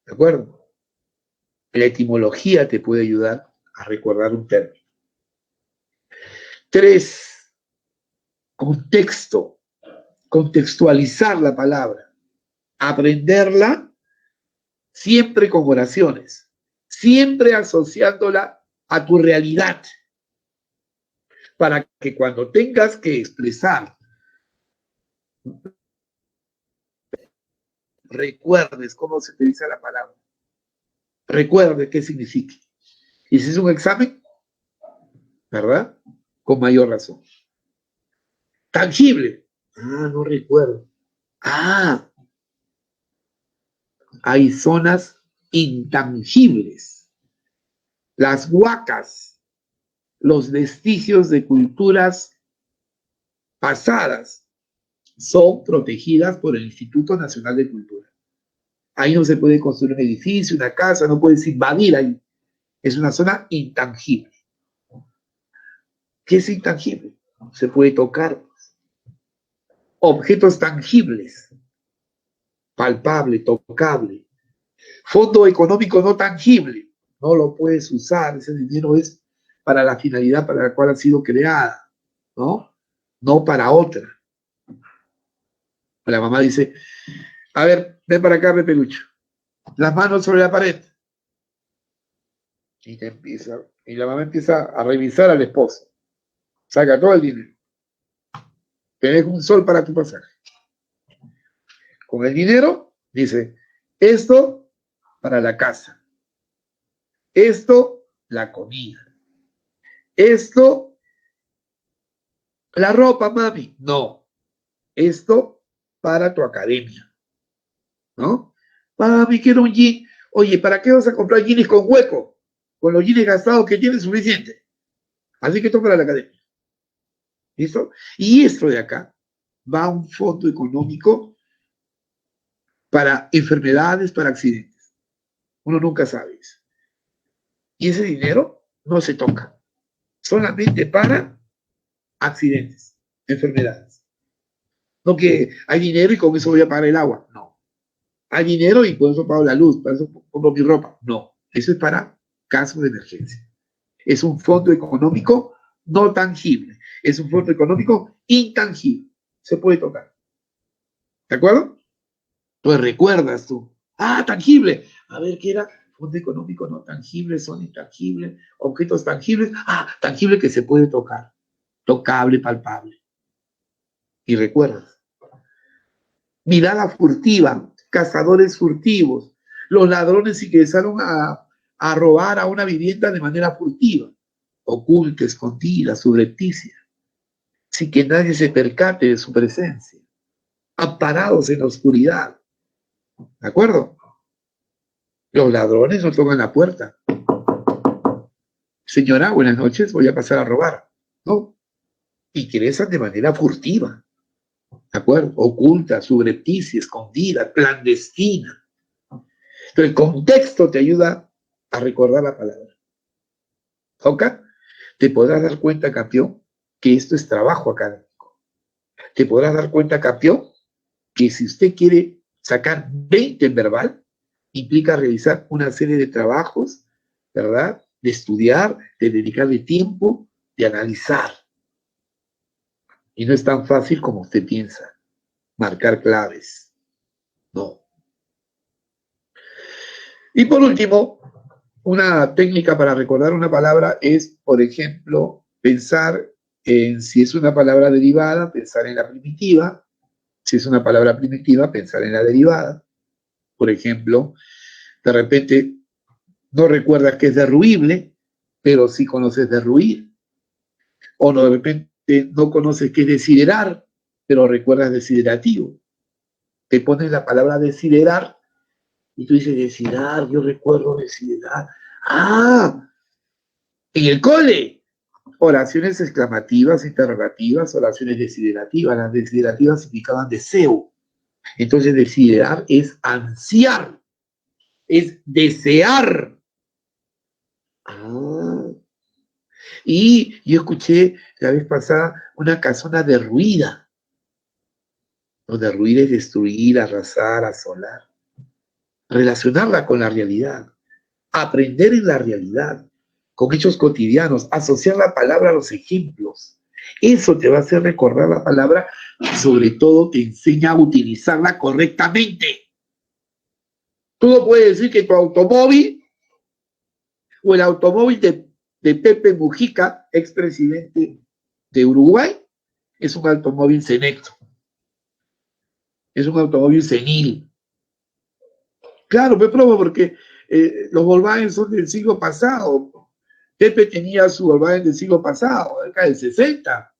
¿De acuerdo? La etimología te puede ayudar a recordar un término. 3. Contexto. Contextualizar la palabra. Aprenderla siempre con oraciones. Siempre asociándola a tu realidad. Para que cuando tengas que expresar, recuerdes cómo se utiliza la palabra. Recuerde qué significa. Y si es un examen, ¿verdad? Con mayor razón. Tangible. No recuerdo. Hay zonas intangibles. Las huacas, los vestigios de culturas pasadas, son protegidas por el Instituto Nacional de Cultura. Ahí no se puede construir un edificio, una casa, no puedes invadir ahí. Es una zona intangible. ¿Qué es intangible? Se puede tocar. Objetos tangibles, palpable, tocable. Fondo económico no tangible, no lo puedes usar, ese dinero es para la finalidad para la cual ha sido creada, ¿no? No para otra. La mamá dice, a ver, ven para acá, Pelucho. Las manos sobre la pared. Y la mamá empieza a revisar al esposo. Saca todo el dinero. Tenés un sol para tu pasaje. Con el dinero, dice, esto para la casa. Esto, la comida. Esto, la ropa, mami. No. Esto para tu academia. ¿No? Mami, quiero un jean. Oye, ¿para qué vas a comprar jeans con hueco? Con los jeans gastados que tienes suficiente. Así que esto para la academia. ¿Listo? Y esto de acá va a un fondo económico para enfermedades, para accidentes. Uno nunca sabe eso. Y ese dinero no se toca. Solamente para accidentes, enfermedades. No que hay dinero y con eso voy a pagar el agua. No. Hay dinero y por eso pago la luz, por eso compro mi ropa. No. Eso es para casos de emergencia. Es un fondo económico no tangible. Es un fondo económico intangible. Se puede tocar. ¿De acuerdo? Pues recuerdas tú. Tangible. A ver, ¿qué era? Fondo económico no tangible, son intangibles, objetos tangibles. Tangible que se puede tocar. Tocable, palpable. Y recuerdas. Mirada furtiva, cazadores furtivos. Los ladrones ingresaron a robar a una vivienda de manera furtiva, oculta, escondida, subrepticia, sin que nadie se percate de su presencia, amparados en la oscuridad, ¿De acuerdo? Los ladrones no tocan la puerta. Señora, buenas noches, voy a pasar a robar. No. Ingresan de manera furtiva. ¿De acuerdo? Oculta, subrepticia, escondida, clandestina. Entonces, el contexto te ayuda a recordar la palabra. ¿Ok? Te podrás dar cuenta, campeón, que esto es trabajo académico. Te podrás dar cuenta, campeón, que si usted quiere sacar 20 en verbal, implica realizar una serie de trabajos, ¿verdad? De estudiar, de dedicarle tiempo, de analizar. Y no es tan fácil como usted piensa, marcar claves. No. Y por último, una técnica para recordar una palabra es, por ejemplo, pensar en si es una palabra derivada, pensar en la primitiva. Si es una palabra primitiva, pensar en la derivada. Por ejemplo, de repente no recuerdas que es derruible, pero sí conoces derruir. O no, de repente no conoces qué es desiderar, pero recuerdas desiderativo. Te pones la palabra desiderar y tú dices desiderar, yo recuerdo desiderar. ¡Ah! En el cole, oraciones exclamativas, interrogativas, oraciones desiderativas. Las desiderativas significaban deseo. Entonces, desiderar es ansiar, es desear. Ah. Y yo escuché la vez pasada una casona derruida. No, derruir es destruir, arrasar, asolar. Relacionarla con la realidad. Aprender en la realidad, con hechos cotidianos, asociar la palabra a los ejemplos. Eso te va a hacer recordar la palabra y sobre todo te enseña a utilizarla correctamente. Tú no puedes decir que tu automóvil o el automóvil de Pepe Mujica, expresidente de Uruguay, es un automóvil senecto. Es un automóvil senil. Claro, me probo porque los Volkswagen son del siglo pasado. Pepe tenía su Volkswagen del siglo pasado, acá del 60.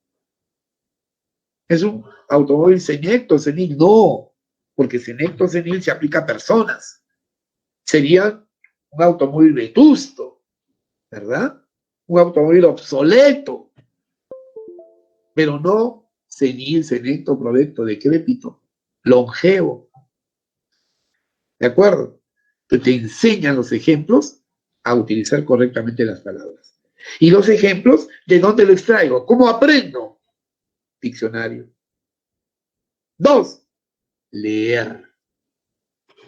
Es un automóvil senecto, senil. No, porque senecto, senil se aplica a personas. Sería un automóvil vetusto, ¿verdad? Un automóvil obsoleto, pero no senil, senecto, prolecto, decrépito, longevo. ¿De acuerdo? Entonces te enseñan los ejemplos a utilizar correctamente las palabras. Y los ejemplos, ¿de dónde los traigo? ¿Cómo aprendo? Diccionario. 2, leer.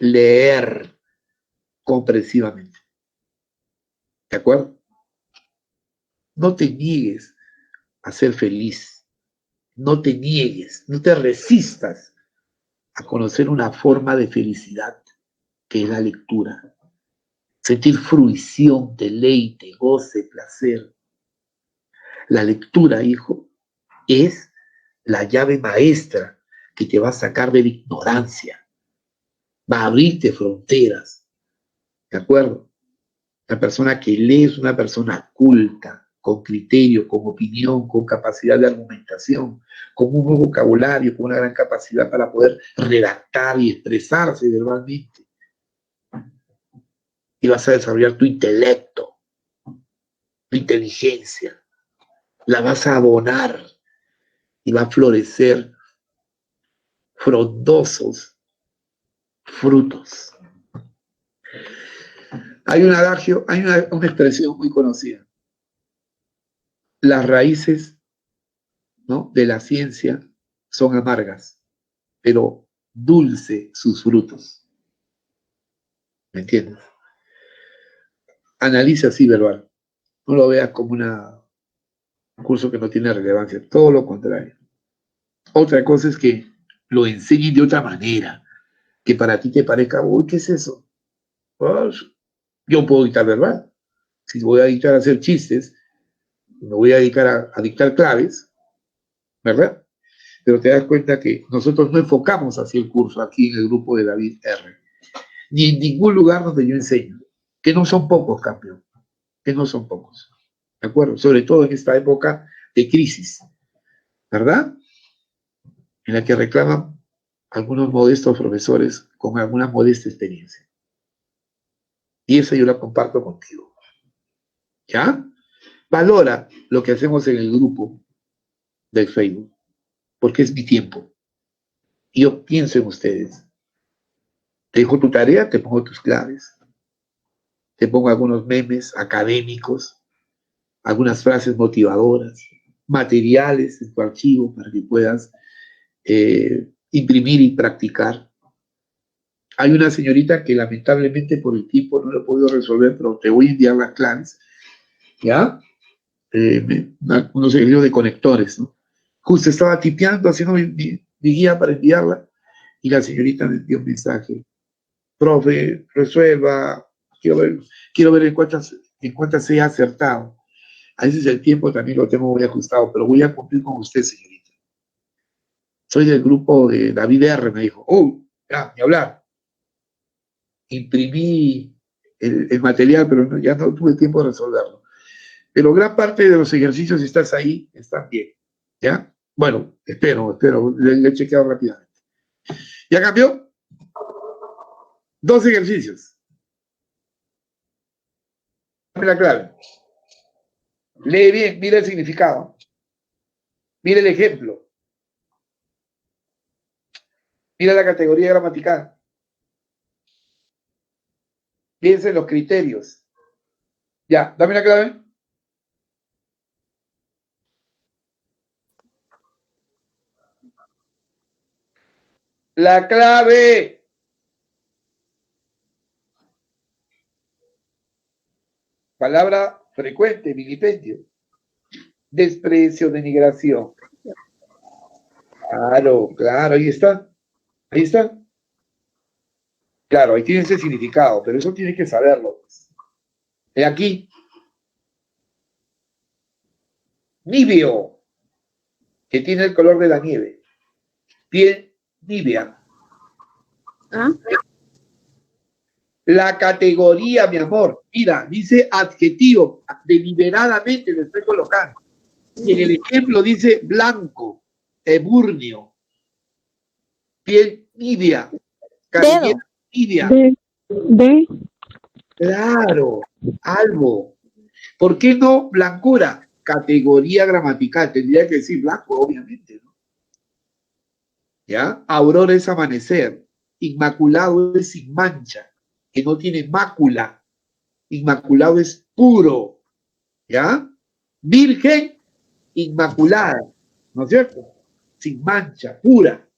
Leer comprensivamente. ¿De acuerdo? No te niegues a ser feliz. No te niegues, no te resistas a conocer una forma de felicidad que es la lectura. Sentir fruición, deleite, goce, placer. La lectura, hijo, es la llave maestra que te va a sacar de la ignorancia, va a abrirte fronteras, ¿de acuerdo? La persona que lee es una persona culta, con criterio, con opinión, con capacidad de argumentación, con un buen vocabulario, con una gran capacidad para poder redactar y expresarse verbalmente. Y vas a desarrollar tu intelecto, tu inteligencia, la vas a abonar y va a florecer frondosos frutos. Hay un adagio, hay una expresión muy conocida. Las raíces, ¿no?, de la ciencia son amargas, pero dulce sus frutos. ¿Me entiendes? Analiza así verbal. No lo veas como un curso que no tiene relevancia, todo lo contrario. Otra cosa es que lo enseñes de otra manera, que para ti te parezca, uy, ¿qué es eso? Pues, yo puedo dictar verbal. Si voy a dictar a hacer chistes, me voy a dedicar a dictar claves, ¿verdad? Pero te das cuenta que nosotros no enfocamos así el curso aquí en el grupo de David R. Ni en ningún lugar donde yo enseño, que no son pocos, campeón, que no son pocos, ¿de acuerdo? Sobre todo en esta época de crisis, ¿verdad? En la que reclaman algunos modestos profesores con alguna modesta experiencia. Y esa yo la comparto contigo. ¿Ya? Valora lo que hacemos en el grupo del Facebook, porque es mi tiempo. Y yo pienso en ustedes. Te dejo tu tarea, te pongo tus claves, te pongo algunos memes académicos, algunas frases motivadoras, materiales en tu archivo para que puedas imprimir y practicar. Hay una señorita que lamentablemente por el tiempo no lo he podido resolver, pero te voy a enviar las claves, ¿ya? Unos ejercicios de conectores, ¿no? Justo estaba tipeando, haciendo mi guía para enviarla, y la señorita me envió un mensaje. Profe, resuelva, quiero ver en cuántas he acertado. A veces el tiempo también lo tengo muy ajustado, pero voy a cumplir con usted, señorita. Soy del grupo de David R, me dijo. Ya, ni hablar. Imprimí el material, pero ya no tuve tiempo de resolverlo. Pero gran parte de los ejercicios, si estás ahí, están bien. ¿Ya? Bueno, espero, le he chequeado rápidamente. ¿Ya cambió? 2 ejercicios. Dame la clave. Lee bien, mira el significado. Mira el ejemplo. Mira la categoría gramatical. Piensa en los criterios. Ya, dame la clave. La clave. Palabra frecuente, vilipendio. Desprecio, denigración. Claro, ahí está. Ahí está. Claro, ahí tiene ese significado, pero eso tiene que saberlo. He aquí. Nibio, que tiene el color de la nieve. Piel nibia. La categoría, mi amor, mira, dice adjetivo, deliberadamente lo estoy colocando. Y en el ejemplo dice blanco, eburnio, piel nibia, cabellera nibia. De. Claro, algo. ¿Por qué no blancura? Categoría gramatical, tendría que decir blanco, obviamente, ¿no? ¿Ya? Aurora es amanecer, inmaculado es sin mancha, que no tiene mácula, inmaculado es puro, ¿ya? Virgen, inmaculada, ¿no es cierto? Sin mancha, pura.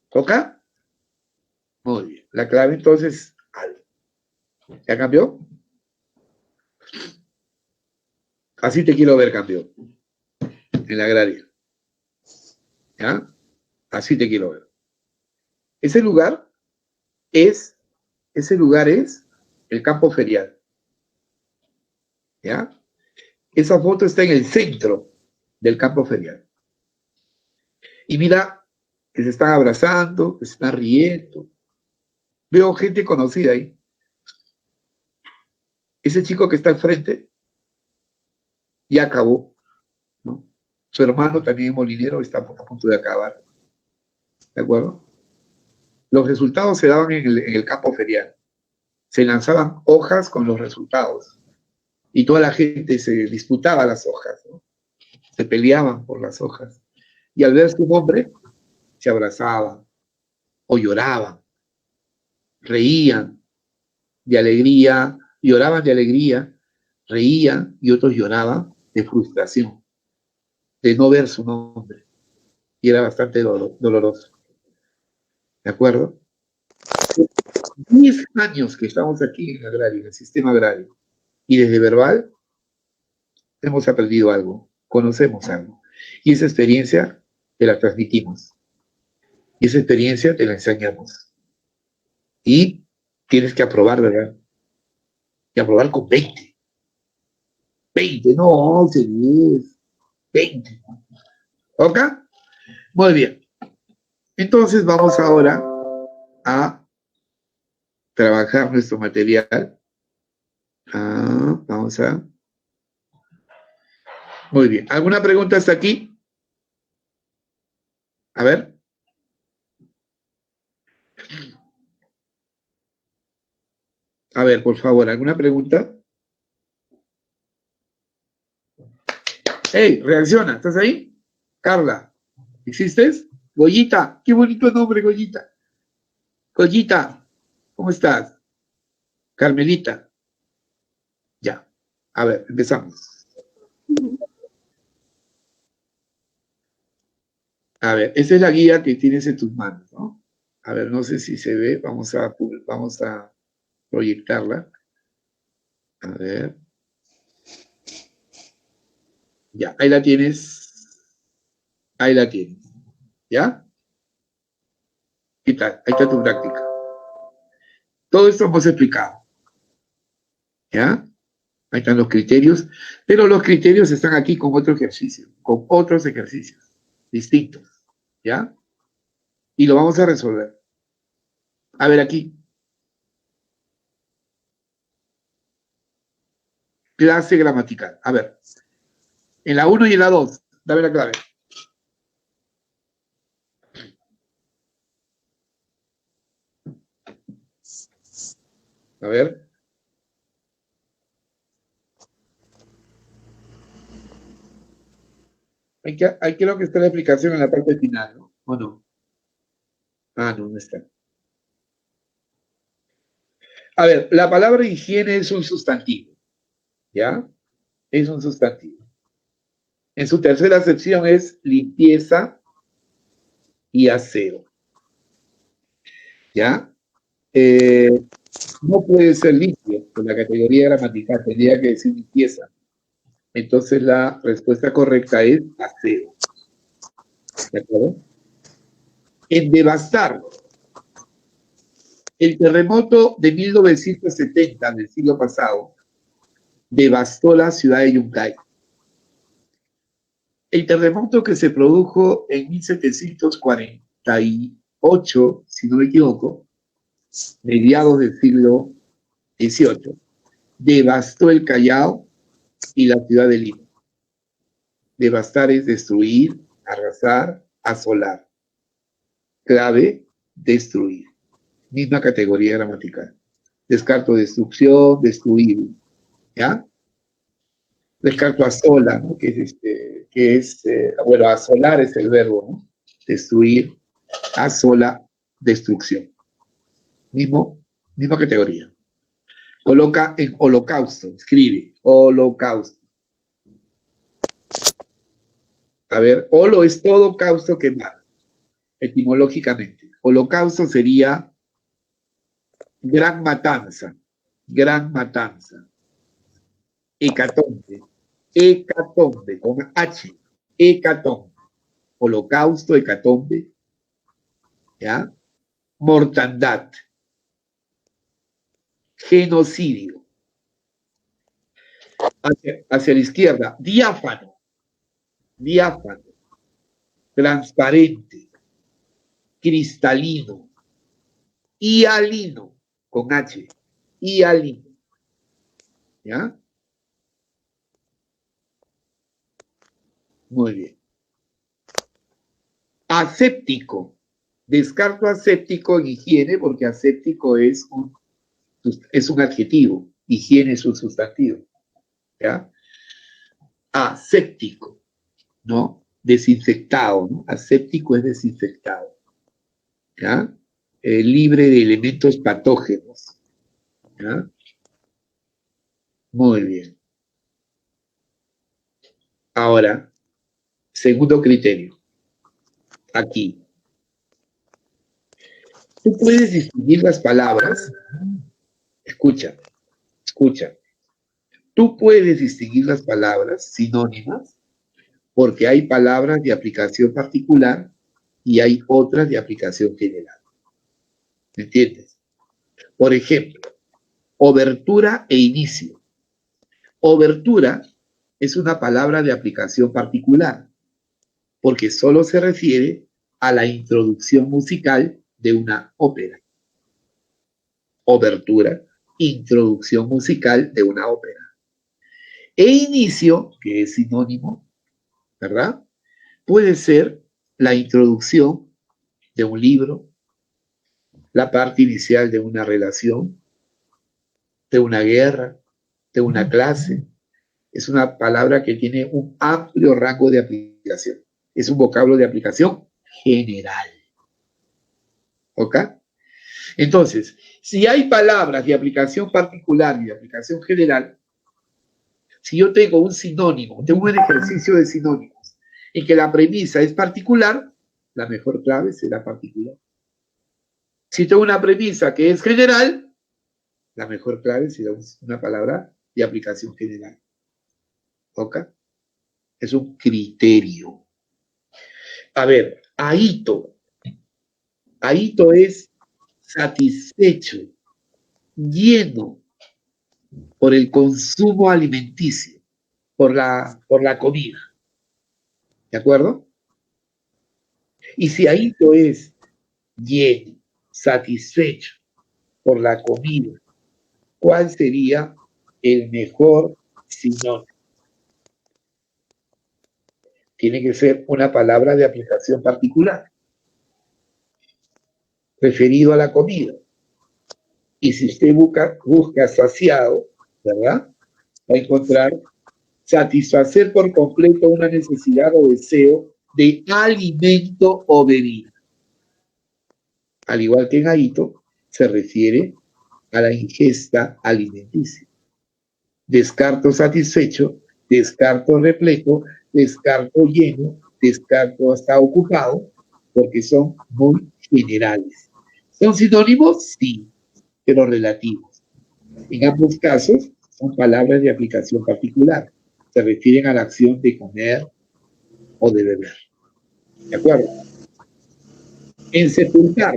¿Toca? Muy bien. La clave entonces, al. ¿Ya cambió? Así te quiero ver, cambió. En la agraria. ¿Ya? Así te quiero ver. Ese lugar es el campo ferial. ¿Ya? Esa foto está en el centro del campo ferial. Y mira que se están abrazando, que se están riendo. Veo gente conocida ahí. Ese chico que está al frente ya acabó, ¿no? Su hermano también molinero está a punto de acabar. ¿De acuerdo? Los resultados se daban en el campo ferial. Se lanzaban hojas con los resultados. Y toda la gente se disputaba las hojas, ¿no? Se peleaban por las hojas. Y al ver su nombre, se abrazaban o lloraban, reían de alegría, lloraban de alegría, reían y otros lloraban de frustración, de no ver su nombre. Y era bastante doloroso. ¿De acuerdo? 10 años que estamos aquí en agrario, en el sistema agrario, y desde verbal hemos aprendido algo, conocemos algo. Y esa experiencia te la transmitimos. Y esa experiencia te la enseñamos. Y tienes que aprobar, ¿verdad? Y aprobar con 20. 20, no 11, 10, 20. ¿Ok? Muy bien. Entonces vamos ahora a trabajar nuestro material. Vamos a... Muy bien. ¿Alguna pregunta hasta aquí? A ver. A ver, por favor, ¿alguna pregunta? ¡Hey, reacciona! ¿Estás ahí? Carla, ¿existes? Goyita, qué bonito nombre, Goyita. Goyita, ¿cómo estás? Carmelita. Ya. A ver, empezamos. A ver, esa es la guía que tienes en tus manos, ¿no? A ver, no sé si se ve. Vamos a proyectarla. A ver. Ya, ahí la tienes. Ahí la tienes. ¿Ya? ¿Qué tal? Ahí está tu práctica. Todo esto hemos explicado. ¿Ya? Ahí están los criterios. Pero los criterios están aquí con otro ejercicio, con otros ejercicios distintos. ¿Ya? Y lo vamos a resolver. A ver aquí. Clase gramatical. A ver. En la 1 y en la 2. Dame la clave. A ver. Ahí creo que está la explicación en la parte final, ¿no? ¿O no? Ah, no está. A ver, la palabra higiene es un sustantivo. ¿Ya? Es un sustantivo. En su tercera acepción es limpieza y aseo. ¿Ya? No puede ser limpio, por la categoría gramatical tendría que decir limpieza. Entonces la respuesta correcta es aseo. ¿De acuerdo? En devastar. El terremoto de 1970 del siglo pasado devastó la ciudad de Yungay. El terremoto que se produjo en 1748, si no me equivoco, mediados del siglo XVIII, devastó el Callao y la ciudad de Lima. Devastar es destruir, arrasar, asolar. Clave, destruir. Misma categoría gramatical. Descarto destrucción, destruir. ¿Ya? Descarto asola, ¿no? Bueno, asolar es el verbo, ¿no? Destruir, asola, destrucción. Misma categoría. Coloca en holocausto, escribe, holocausto. A ver, holo es todo causto quemado, etimológicamente. Holocausto sería gran matanza, gran matanza. Hecatombe, hecatombe, con H, hecatombe. Holocausto, hecatombe, ¿ya? Mortandad, genocidio. Hacia la izquierda, diáfano, diáfano, transparente, cristalino, hialino, con H, hialino, ¿ya? Muy bien. Aséptico, descarto aséptico en higiene porque aséptico es un adjetivo, higiene es un sustantivo, ¿ya? Aséptico, ¿no? Desinfectado, ¿no? Aséptico es desinfectado, ¿ya? Libre de elementos patógenos, ¿ya? Muy bien. Ahora, segundo criterio, aquí. Tú puedes distinguir las palabras, escucha, escucha. Tú puedes distinguir las palabras sinónimas porque hay palabras de aplicación particular y hay otras de aplicación general. ¿Me entiendes? Por ejemplo, obertura e inicio. Obertura es una palabra de aplicación particular porque solo se refiere a la introducción musical de una ópera. Obertura, introducción musical de una ópera. E inicio, que es sinónimo, ¿verdad? Puede ser la introducción de un libro, la parte inicial de una relación, de una guerra, de una clase. Es una palabra que tiene un amplio rango de aplicación. Es un vocablo de aplicación general. ¿Ok? Entonces, si hay palabras de aplicación particular y de aplicación general, si yo tengo un sinónimo, tengo un ejercicio de sinónimos, en que la premisa es particular, la mejor clave será particular. Si tengo una premisa que es general, la mejor clave será una palabra de aplicación general. ¿Ok? Es un criterio. A ver, ahito. Ahito es satisfecho, lleno por el consumo alimenticio, por la comida. ¿De acuerdo? Y si ahito es lleno, satisfecho por la comida, ¿cuál sería el mejor sinónimo? Tiene que ser una palabra de aplicación particular, referido a la comida. Y si usted busca saciado, ¿verdad? Va a encontrar satisfacer por completo una necesidad o deseo de alimento o bebida. Al igual que en ahito, se refiere a la ingesta alimenticia. Descarto satisfecho, descarto repleto, descarto lleno, descarto hasta ocupado, porque son muy generales. ¿Son sinónimos? Sí, pero relativos. En ambos casos son palabras de aplicación particular. Se refieren a la acción de comer o de beber. ¿De acuerdo? En sepultar,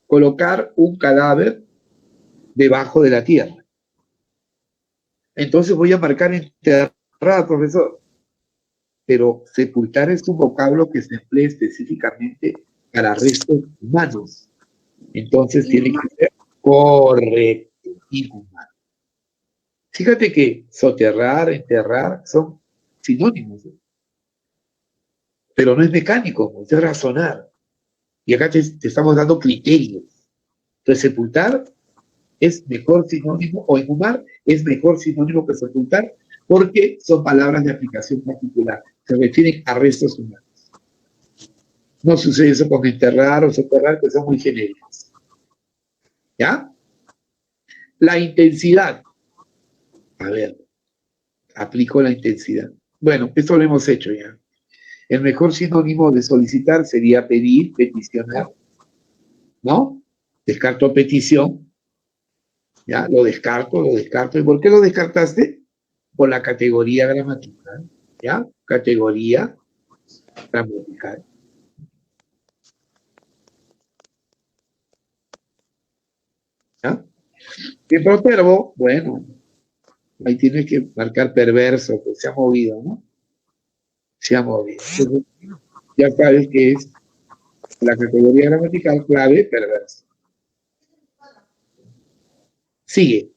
colocar un cadáver debajo de la tierra. Entonces voy a marcar enterrar, profesor. Pero sepultar es un vocablo que se emplea específicamente para restos humanos. Entonces tiene que ser correcto, inhumano. Fíjate que soterrar, enterrar son sinónimos, ¿eh? Pero no es mecánico, es razonar. Y acá te estamos dando criterios. Entonces, sepultar es mejor sinónimo, o inhumar es mejor sinónimo que sepultar, porque son palabras de aplicación particular. Se refieren a restos humanos. No sucede eso con enterrar o soterrar, que son muy genéricos. ¿Ya? La intensidad. A ver, aplico la intensidad. Bueno, esto lo hemos hecho ya. El mejor sinónimo de solicitar sería pedir, peticionar, ¿no? Descarto petición, ¿ya? Lo descarto. ¿Y por qué lo descartaste? Por la categoría gramatical, ¿ya? Categoría gramatical. ¿Ya? ¿Qué protervo? Bueno, ahí tienes que marcar perverso, pues se ha movido, ¿no? Se ha movido. Entonces, ya sabes que es la categoría gramatical clave perverso. Sigue.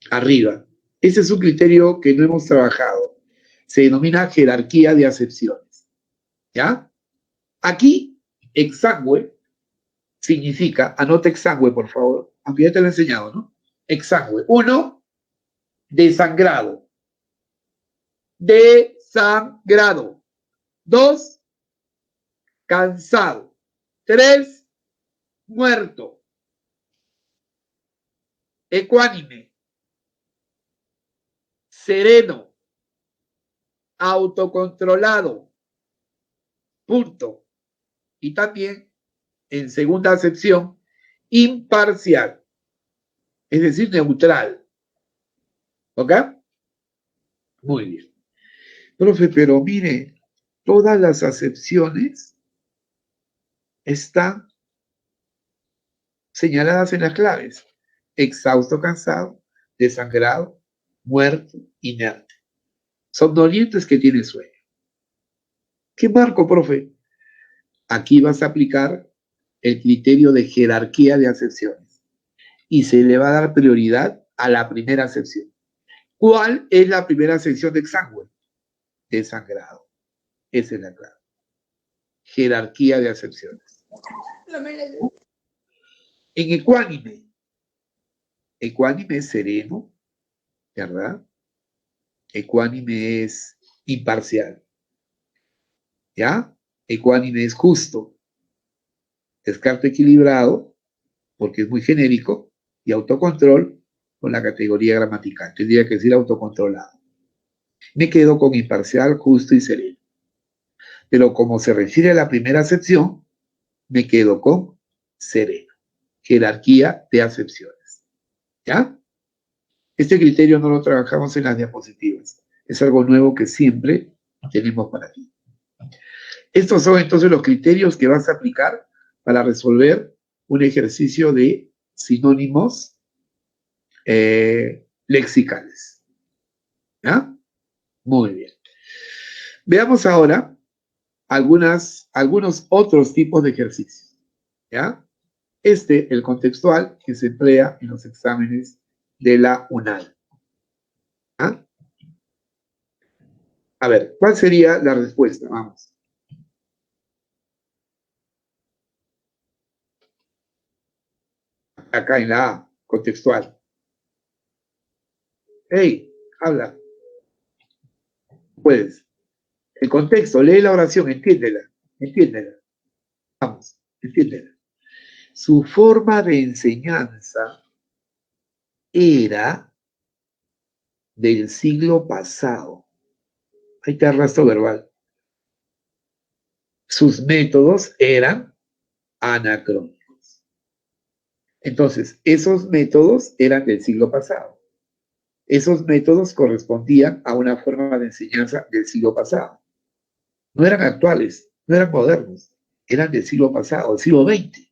Arriba. Ese es un criterio que no hemos trabajado. Se denomina jerarquía de acepciones. ¿Ya? Aquí, exangüe significa, anota exangüe, por favor, aunque ya te lo he enseñado, ¿no? Exangüe. 1, desangrado. Desangrado. 2, cansado. 3, muerto. Ecuánime. Sereno. Autocontrolado. Punto. Y también, en segunda acepción, imparcial. Es decir, neutral. ¿Ok? Muy bien. Profe, pero mire, todas las acepciones están señaladas en las claves. Exhausto, cansado, desangrado, muerto, inerte. Somnolientes que tienen sueño. ¿Qué marco, profe? Aquí vas a aplicar el criterio de jerarquía de acepciones y se le va a dar prioridad a la primera acepción. ¿Cuál es la primera acepción de exangüe? Desangrado. Esa es la clave. Jerarquía de acepciones. En ecuánime. Ecuánime es sereno, ¿verdad? Ecuánime es imparcial. ¿Ya? Ecuánime es justo. Descarto equilibrado, porque es muy genérico, y autocontrol con la categoría gramatical. Tendría que decir autocontrolado. Me quedo con imparcial, justo y sereno. Pero como se refiere a la primera acepción, me quedo con sereno. Jerarquía de acepciones. ¿Ya? Este criterio no lo trabajamos en las diapositivas. Es algo nuevo que siempre tenemos para ti. Estos son entonces los criterios que vas a aplicar para resolver un ejercicio de sinónimos lexicales. ¿Ya? Muy bien. Veamos ahora algunos otros tipos de ejercicios. ¿Ya? El contextual, que se emplea en los exámenes de la UNAL. ¿Ah? A ver, ¿cuál sería la respuesta? Vamos. Acá en la A, contextual. Hey, habla. Puedes. El contexto, lee la oración, entiéndela. Entiéndela. Vamos, entiéndela. Su forma de enseñanza era del siglo pasado. Ahí está el rastro verbal. Sus métodos eran anacrónicos. Entonces, esos métodos eran del siglo pasado. Esos métodos correspondían a una forma de enseñanza del siglo pasado. No eran actuales, no eran modernos, eran del siglo pasado, del siglo XX.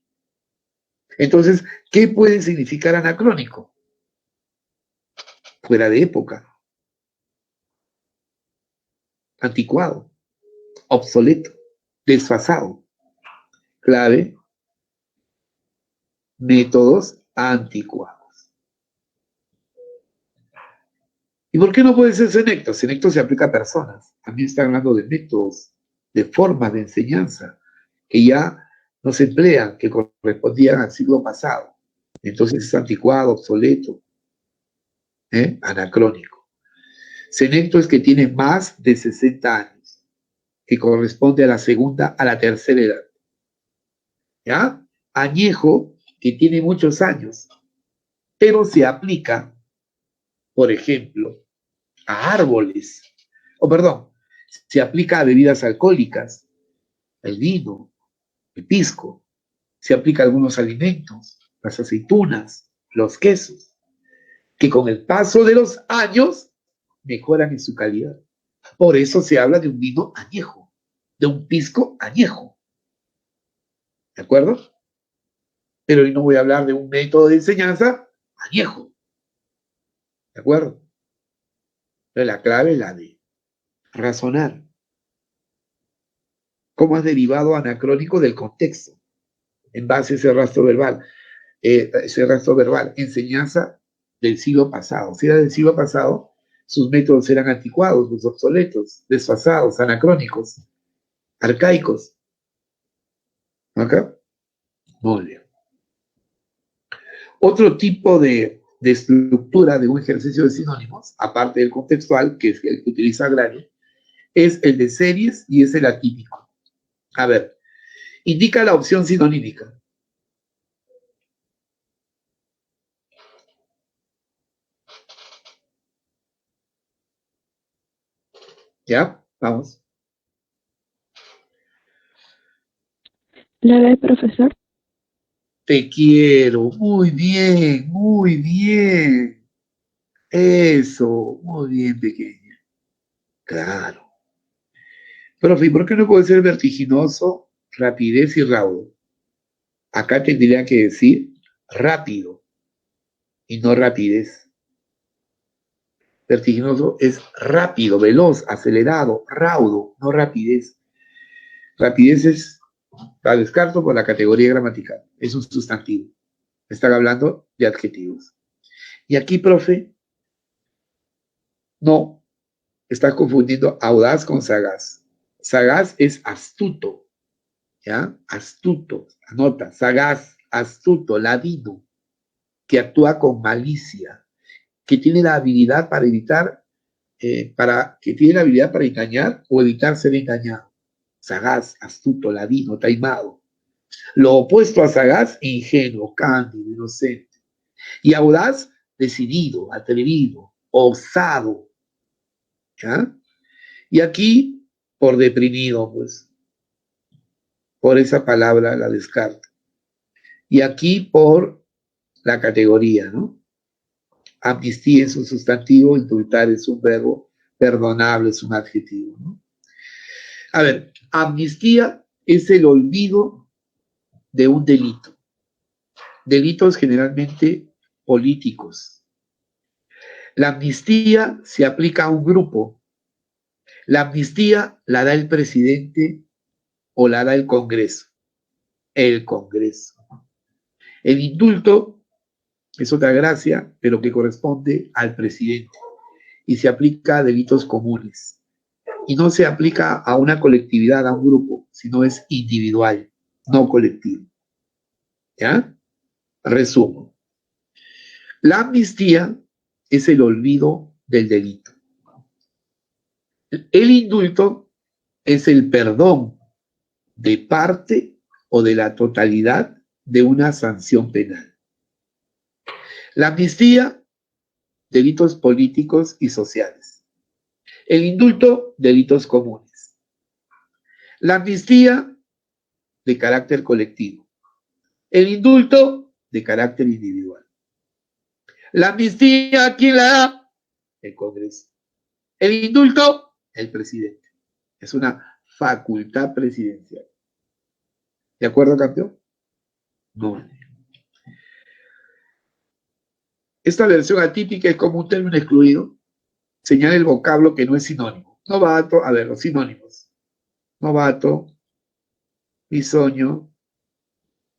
Entonces, ¿qué puede significar anacrónico? Fuera de época, anticuado, obsoleto, desfasado. Clave, métodos anticuados. ¿Y por qué no puede ser senecto? Senecto se aplica a personas. También está hablando de métodos, de formas de enseñanza que ya no se emplean, que correspondían al siglo pasado. Entonces es anticuado, obsoleto, anacrónico. Senecto es que tiene más de 60 años, que corresponde a la tercera edad. ¿Ya? Añejo, que tiene muchos años, pero se aplica, por ejemplo, a árboles, se aplica a bebidas alcohólicas, el vino, el pisco, se aplica a algunos alimentos, las aceitunas, los quesos, que con el paso de los años mejoran en su calidad. Por eso se habla de un vino añejo, de un pisco añejo. ¿De acuerdo? Pero hoy no voy a hablar de un método de enseñanza añejo. ¿De acuerdo? Pero la clave es la de razonar. ¿Cómo has derivado anacrónico del contexto? En base a ese rastro verbal. Enseñanza del siglo pasado. Si era del siglo pasado, sus métodos eran anticuados, los obsoletos, desfasados, anacrónicos, arcaicos. ¿Acá? Muy bien. Otro tipo de estructura de un ejercicio de sinónimos, aparte del contextual, que es el que utiliza Agrario, es el de series y es el atípico. A ver, indica la opción sinonímica. ¿Ya? Vamos. La B, profesor. Te quiero. Muy bien, muy bien. Eso, muy bien, pequeña. Claro. Profe, ¿y por qué no puede ser vertiginoso, rapidez y raudo? Acá tendría que decir rápido y no rapidez. Vertiginoso es rápido, veloz, acelerado, raudo, no rapidez. Rapidez es, la descarto por la categoría gramatical, es un sustantivo. Están hablando de adjetivos. Y aquí, profe, no, estás confundiendo audaz con sagaz. Sagaz es astuto, ¿ya? Astuto, anota, sagaz, astuto, ladino, que actúa con malicia, que tiene la habilidad para evitar, que tiene la habilidad para engañar o evitar ser engañado. Sagaz, astuto, ladino, taimado. Lo opuesto a sagaz, ingenuo, cándido, inocente. Y audaz, decidido, atrevido, osado. ¿Ya? Y aquí, por deprimido, pues, por esa palabra la descarta. Y aquí por la categoría, ¿no? Amnistía es un sustantivo, indultar es un verbo, perdonable es un adjetivo, ¿no? A ver, amnistía es el olvido de un delito. Delitos generalmente políticos. La amnistía se aplica a un grupo. La amnistía la da el presidente o la da el Congreso. El Congreso. El indulto es otra gracia, pero que corresponde al presidente y se aplica a delitos comunes. Y no se aplica a una colectividad, a un grupo, sino es individual, no colectivo. ¿Ya? Resumo. La amnistía es el olvido del delito. El indulto es el perdón de parte o de la totalidad de una sanción penal. La amnistía, delitos políticos y sociales. El indulto, delitos comunes. La amnistía, de carácter colectivo. El indulto, de carácter individual. La amnistía, ¿quién la da? El Congreso. El indulto, el presidente. Es una facultad presidencial. ¿De acuerdo, campeón? No. Esta versión atípica es como un término excluido. Señala el vocablo que no es sinónimo. Novato, a ver, los sinónimos. Novato, bisoño,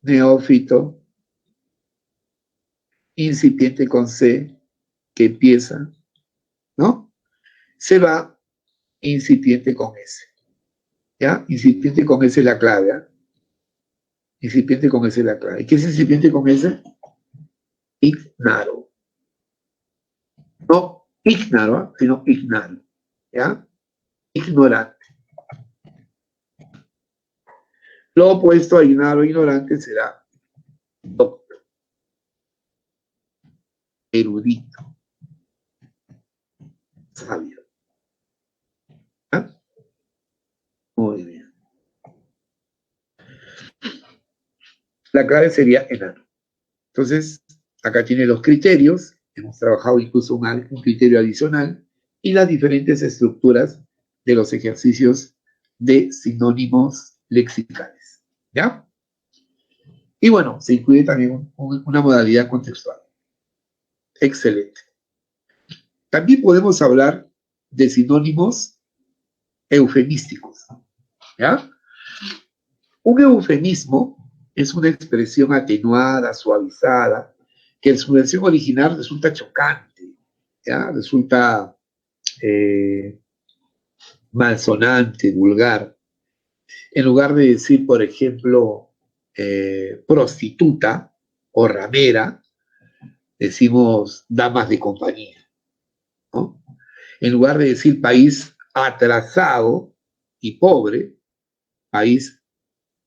neófito, incipiente con C, que empieza, ¿no? Se va, incipiente con S. ¿Ya? Incipiente con S es la clave, ¿eh? Incipiente con S es la clave. ¿Qué es incipiente con S? Ignaro. No ignaro, sino ignaro. ¿Ya? Ignorante. Lo opuesto a ignaro, ignorante será docto, erudito, sabio. ¿Ya? Muy bien. La clave sería enano. Entonces, acá tiene los criterios. Hemos trabajado incluso un criterio adicional y las diferentes estructuras de los ejercicios de sinónimos lexicales. ¿Ya? Y bueno, se incluye también una modalidad contextual. Excelente. También podemos hablar de sinónimos eufemísticos. ¿Ya? Un eufemismo es una expresión atenuada, suavizada, que en su versión original resulta chocante, ¿ya? Resulta malsonante, vulgar. En lugar de decir, por ejemplo, prostituta o ramera, decimos damas de compañía, ¿no? En lugar de decir país atrasado y pobre, país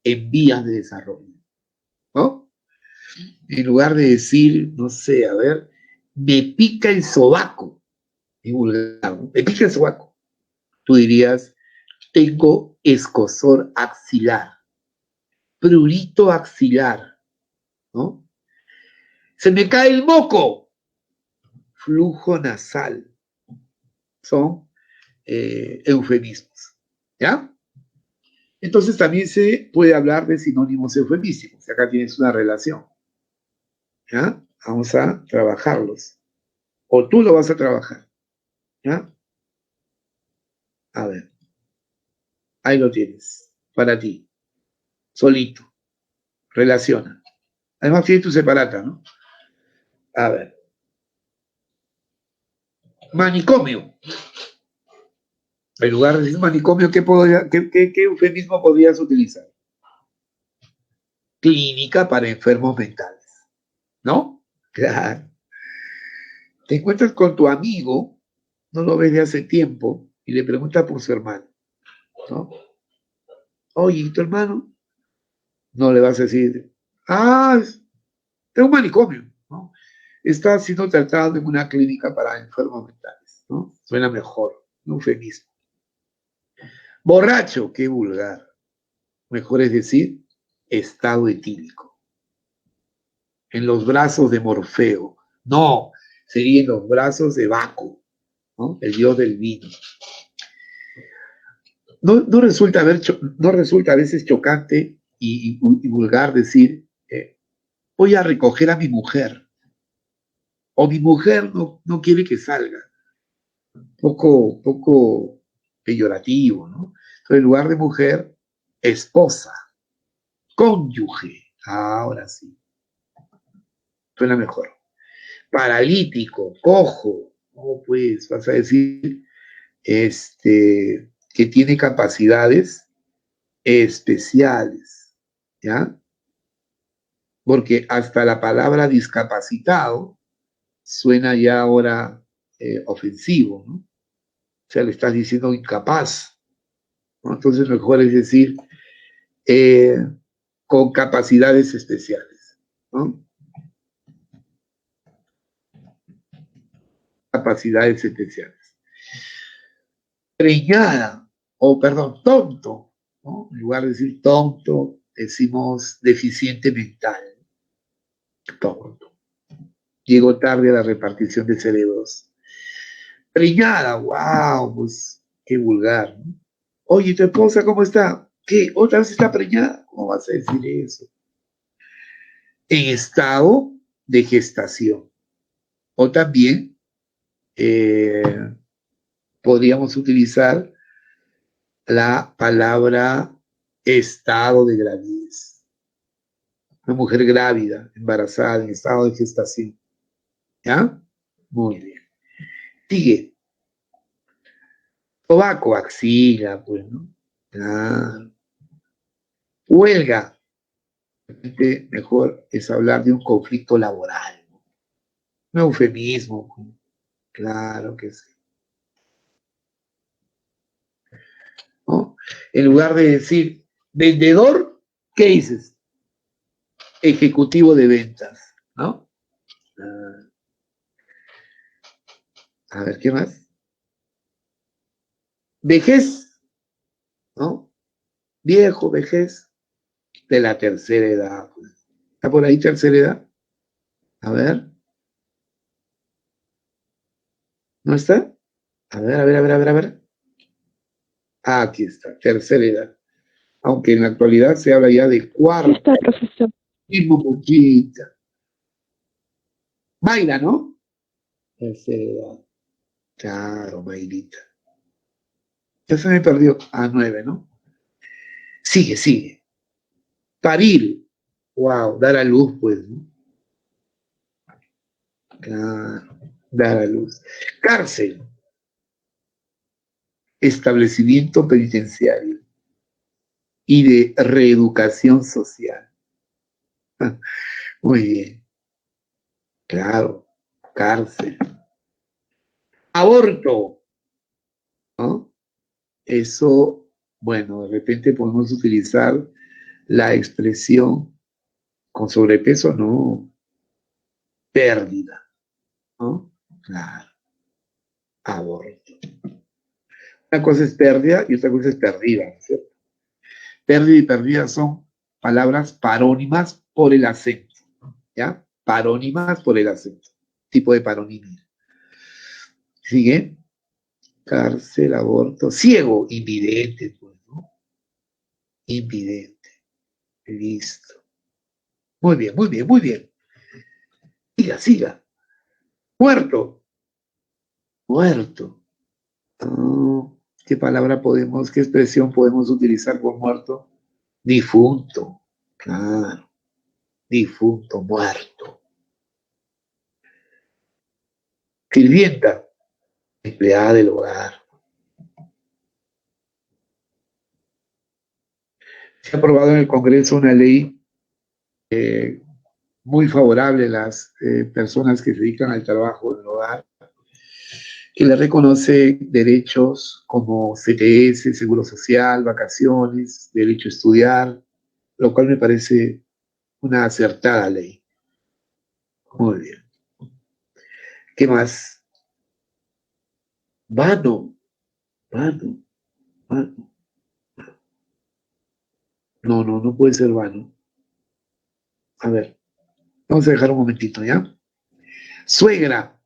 en vías de desarrollo, ¿no? En lugar de decir, no sé, a ver, me pica el sobaco, es vulgar, ¿no? Me pica el sobaco. Tú dirías, tengo escozor axilar, prurito axilar, ¿no? Se me cae el moco, flujo nasal. Son eufemismos, ¿ya? Entonces también se puede hablar de sinónimos eufemísticos. Acá tienes una relación, ¿ya? Vamos a trabajarlos. O tú lo vas a trabajar, ¿ya? A ver. Ahí lo tienes, para ti, solito, relaciona. Además tienes tu separata, ¿no? A ver. Manicomio. En lugar de decir manicomio, ¿qué eufemismo podrías utilizar? clínica para enfermos mentales, ¿no? Claro. Te encuentras con tu amigo, no lo ves de hace tiempo, y le preguntas por su hermano, ¿no? Oye, ¿y tu hermano? No le vas a decir, es un manicomio, ¿no? Está siendo tratado en una clínica para enfermos mentales, ¿no? Suena mejor, un eufemismo. Borracho, qué vulgar. Mejor es decir, estado etílico. En los brazos de Morfeo. No, sería en los brazos de Baco, ¿no? El dios del vino. No resulta a veces chocante y vulgar decir, voy a recoger a mi mujer, o mi mujer no quiere que salga. Poco peyorativo, ¿no? Entonces, en lugar de mujer, esposa, cónyuge. Ahora sí, suena mejor. Paralítico, cojo. ¿Cómo pues vas a decir que tiene capacidades especiales? ¿Ya? Porque hasta la palabra discapacitado suena ya ahora ofensivo, ¿no? O sea, le estás diciendo incapaz, ¿no? Entonces mejor es decir con capacidades especiales, ¿no? Capacidades especiales. Preñada, o perdón, tonto, ¿no? En lugar de decir tonto, decimos deficiente mental, tonto. Llegó tarde a la repartición de cerebros. Preñada, wow, pues qué vulgar, ¿no? Oye, ¿tu esposa cómo está? ¿Qué? ¿Otra vez está preñada? ¿Cómo vas a decir eso? En estado de gestación. O también podríamos utilizar la palabra estado de gravidez. Una mujer grávida, embarazada, en estado de gestación. ¿Ya? Muy bien. Sigue. Sobaco, axila, pues, ¿no? Ah. Huelga. Mejor es hablar de un conflicto laboral. Un eufemismo. Claro que sí. ¿No? En lugar de decir vendedor, ¿qué dices? Ejecutivo de ventas, ¿no? A ver, ¿qué más? Vejez, ¿no? Viejo, vejez, de la tercera edad. Pues. ¿Está por ahí tercera edad? A ver. ¿No está? A ver. Ah, aquí está, tercera edad. Aunque en la actualidad se habla ya de Sí cuarta. está, profesor. Mismo poquita. Mayra, ¿no? Tercera edad. Claro, Mayrita. Ya se me perdió. Ah, 9, ¿no? Sigue. Parir. Wow, dar a luz, pues, ¿no? Claro, dar a luz. Cárcel. Establecimiento penitenciario y de reeducación social. Muy bien. Claro, cárcel. Aborto, ¿no? Eso, bueno, de repente podemos utilizar la expresión con sobrepeso, no, pérdida, ¿no? Claro, aborto. Una cosa es pérdida y otra cosa es perdida, ¿cierto? Pérdida y perdida son palabras parónimas por el acento, ¿ya? Parónimas por el acento, tipo de paronimia. ¿Sigue? Cárcel, aborto, ciego, invidente, pues, ¿no? Invidente. Listo. Muy bien. Siga. Muerto. Oh, qué expresión podemos utilizar por muerto? Difunto. Claro. Difunto, muerto. Sirvienta. Empleada del hogar. Se ha aprobado en el Congreso una ley muy favorable a las personas que se dedican al trabajo del hogar, que le reconoce derechos como CTS, Seguro Social, vacaciones, derecho a estudiar, lo cual me parece una acertada ley. Muy bien. ¿Qué más? Vano. No puede ser vano. A ver, vamos a dejar un momentito, ¿ya? Suegra,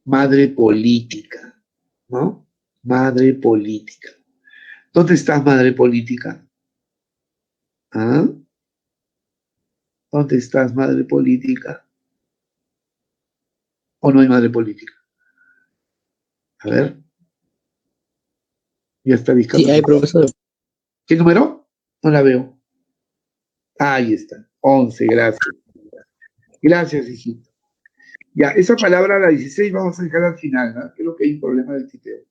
madre política, ¿no? Madre política. ¿Dónde estás, madre política? ¿Ah? ¿Dónde estás, madre política? ¿O no hay madre política? A ver. Ya está Sí, hay discapacitado. profesor. ¿Qué número? No la veo. Ahí está. 11, gracias. Gracias, hijito. Ya, esa palabra, la 16, vamos a dejar al final, ¿no? Creo que hay un problema del tipeo.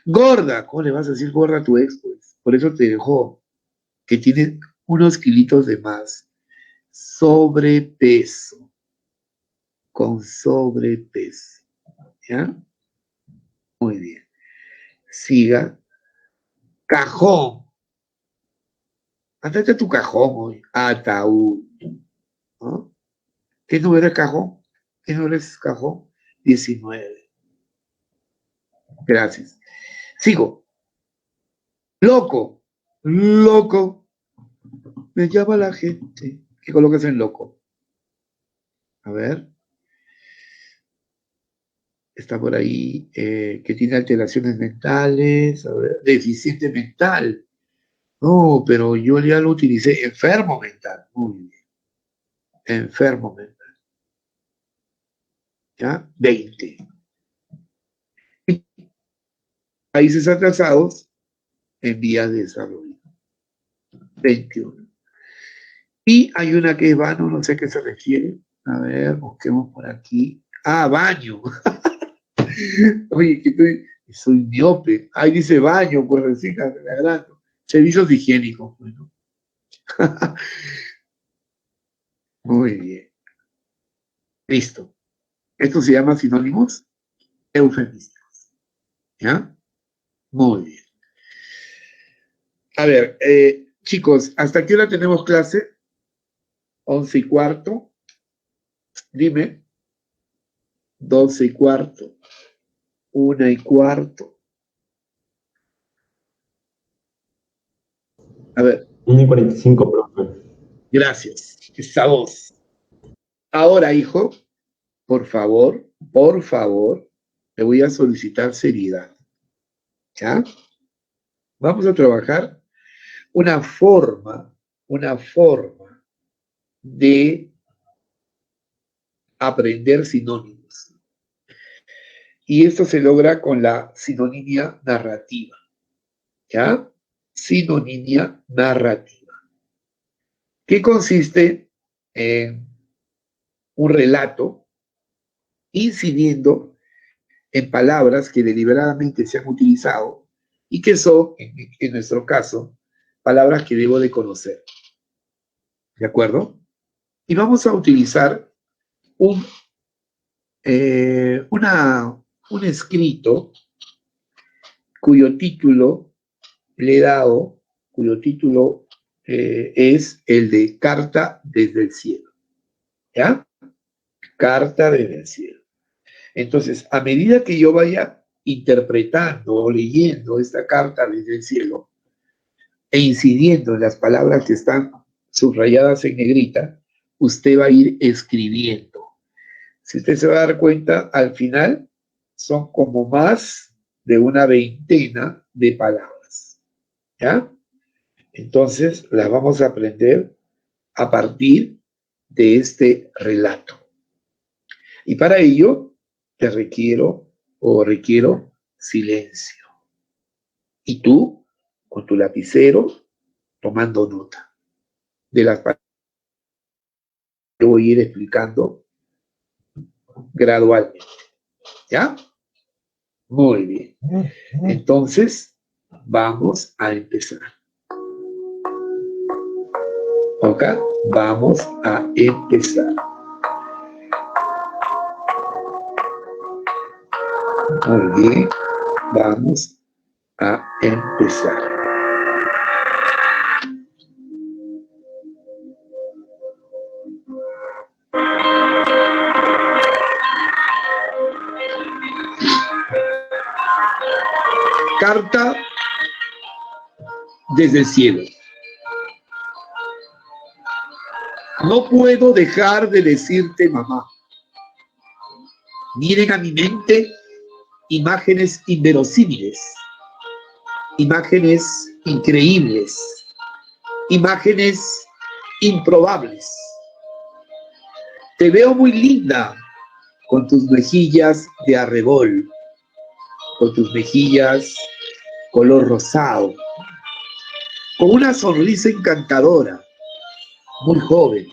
Gorda. ¿Cómo le vas a decir gorda a tu ex, pues? Por eso te dejó. Que tiene unos kilitos de más. Sobrepeso. Con sobrepeso. ¿Ya? Muy bien. Siga. Cajón. Andate a tu cajón hoy. Ataúd. ¿No? ¿Qué número es cajón? ¿Qué número es cajón? 19. Gracias. Sigo. Loco. Loco. Me llama la gente. ¿Qué colocas en loco? A ver. Está por ahí. Que tiene alteraciones mentales. A ver. Deficiente mental. No, pero yo ya lo utilicé. Enfermo mental. Muy bien. Enfermo mental. ¿Ya? 20. Países atrasados en vías de desarrollo. 21. Y hay una que es vano, no sé a qué se refiere. A ver, busquemos por aquí. Ah, baño. Oye, que soy miope. Ahí dice baño, pues recién la agrando. Servicios higiénicos, bueno. Muy bien. Listo. Esto se llama sinónimos eufemísticos. ¿Ya? Muy bien. A ver, chicos, ¿hasta qué hora tenemos clase? 11:15. Dime. 12:15. 1:15. A ver. 1:45, profe. Gracias. Esa voz. Ahora, hijo, por favor, te voy a solicitar seriedad. ¿Ya? Vamos a trabajar una forma de aprender sinónimos. Y esto se logra con la sinonimia narrativa. ¿Ya? Sinonimia narrativa. Que consiste en un relato incidiendo en palabras que deliberadamente se han utilizado y que son, en nuestro caso, palabras que debo de conocer. ¿De acuerdo? Y vamos a utilizar un escrito cuyo título le he dado, es el de Carta desde el cielo. ¿Ya? Carta desde el cielo. Entonces, a medida que yo vaya interpretando o leyendo esta carta desde el cielo e incidiendo en las palabras que están subrayadas en negrita, usted va a ir escribiendo. Si usted se va a dar cuenta, al final son como más de una veintena de palabras. ¿Ya? Entonces, las vamos a aprender a partir de este relato. Y para ello, requiero silencio. Y tú, con tu lapicero, tomando nota de las palabras que voy a ir explicando gradualmente. ¿Ya? Muy bien. Entonces, vamos a empezar. toca. Vamos a empezar. Muy bien. Vamos a empezar. Carta desde el cielo. No puedo dejar de decirte, mamá. Vienen a mi mente imágenes inverosímiles, imágenes increíbles, imágenes improbables. Te veo muy linda con tus mejillas de arrebol, con tus mejillas color rosado, con una sonrisa encantadora, muy joven,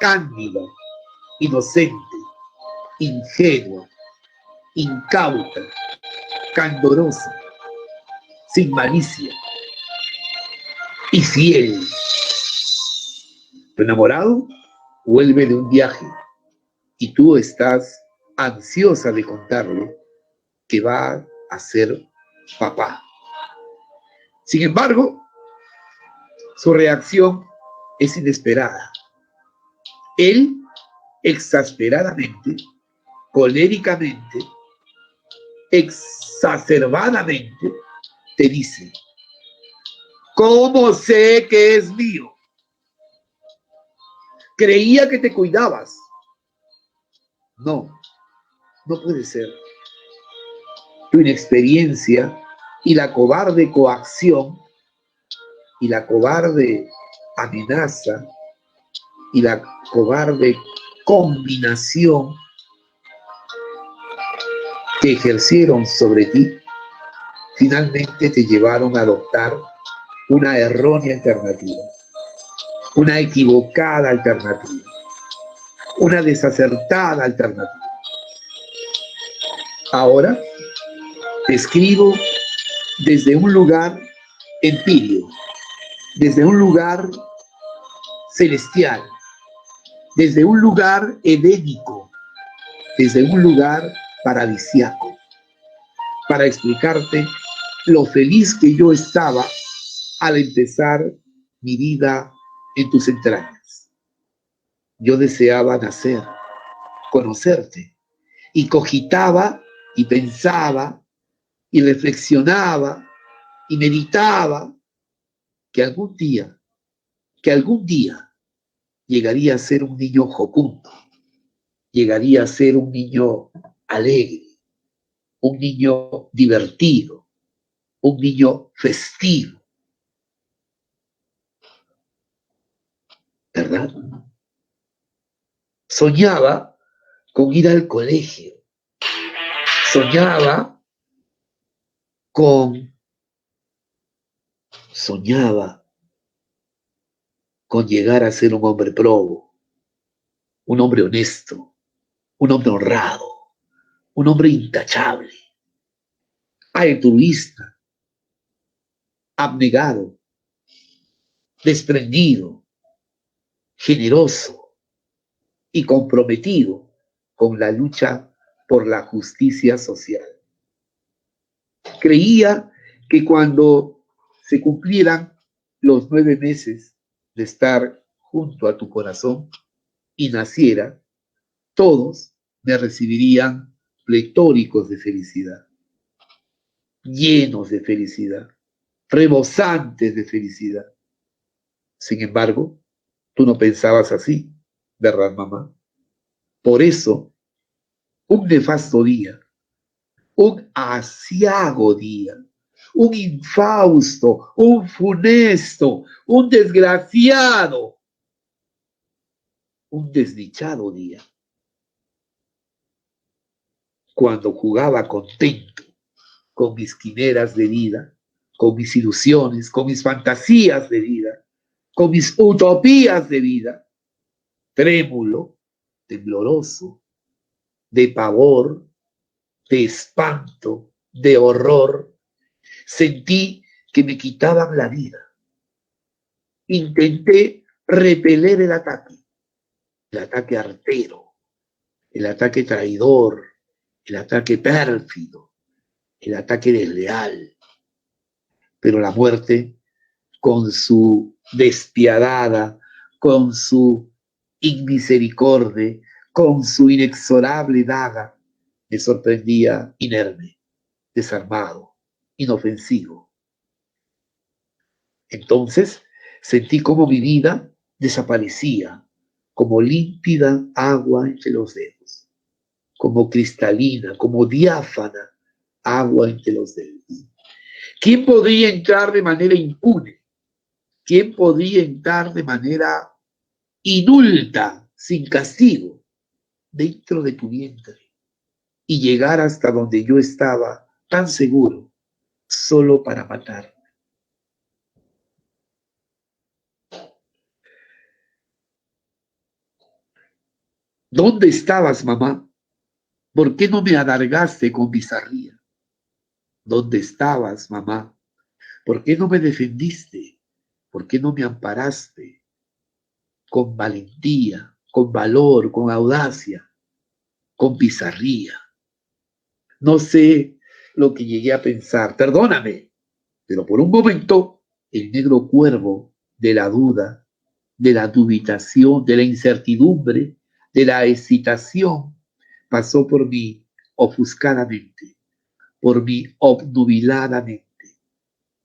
cándida, inocente, ingenua, incauta, candorosa, sin malicia y fiel. Tu enamorado vuelve de un viaje y tú estás ansiosa de contarle que va a ser papá. Sin embargo, su reacción es inesperada. Él, exasperadamente, coléricamente, exacerbadamente, te dice: ¿cómo sé que es mío? Creía que te cuidabas. No, no puede ser. Tu inexperiencia y la cobarde coacción y la cobarde amenaza y la cobarde combinación que ejercieron sobre ti, finalmente te llevaron a adoptar una errónea alternativa, una equivocada alternativa, una desacertada alternativa. Ahora te escribo desde un lugar empírico, desde un lugar celestial, desde un lugar edénico, desde un lugar paradisiaco, para explicarte lo feliz que yo estaba al empezar mi vida en tus entrañas. Yo deseaba nacer, conocerte, y cogitaba y pensaba y reflexionaba y meditaba que algún día llegaría a ser un niño jocundo, llegaría a ser un niño alegre, un niño divertido, un niño festivo. ¿Verdad? Soñaba con ir al colegio, soñaba con llegar a ser un hombre probo, un hombre honesto, un hombre honrado, un hombre intachable, altruista, abnegado, desprendido, generoso y comprometido con la lucha por la justicia social. Creía que cuando se cumplieran los 9 meses de estar junto a tu corazón y naciera, todos me recibirían pletóricos de felicidad, llenos de felicidad, rebosantes de felicidad. Sin embargo, tú no pensabas así, ¿verdad, mamá? Por eso, un nefasto día, un aciago día, un infausto, un funesto, un desgraciado, un desdichado día, cuando jugaba contento con mis quimeras de vida, con mis ilusiones, con mis fantasías de vida, con mis utopías de vida, trémulo, tembloroso, de pavor, de espanto, de horror, sentí que me quitaban la vida. Intenté repeler el ataque artero, el ataque traidor, el ataque pérfido, el ataque desleal. Pero la muerte, con su despiadada, con su inmisericordia, con su inexorable daga, me sorprendía inerme, desarmado, inofensivo. Entonces sentí como mi vida desaparecía, como límpida agua entre los dedos, como cristalina, como diáfana agua entre los dedos. ¿Quién podría entrar de manera impune? ¿Quién podría entrar de manera inulta, sin castigo, dentro de tu vientre y llegar hasta donde yo estaba tan seguro, solo para matar? ¿Dónde estabas, mamá? ¿Por qué no me alargaste con bizarría? ¿Dónde estabas, mamá? ¿Por qué no me defendiste? ¿Por qué no me amparaste con valentía, con valor, con audacia, con bizarría? No sé lo que llegué a pensar, perdóname, pero por un momento el negro cuervo de la duda, de la dubitación, de la incertidumbre, de la excitación, pasó por mí ofuscadamente, por mí obnubiladamente,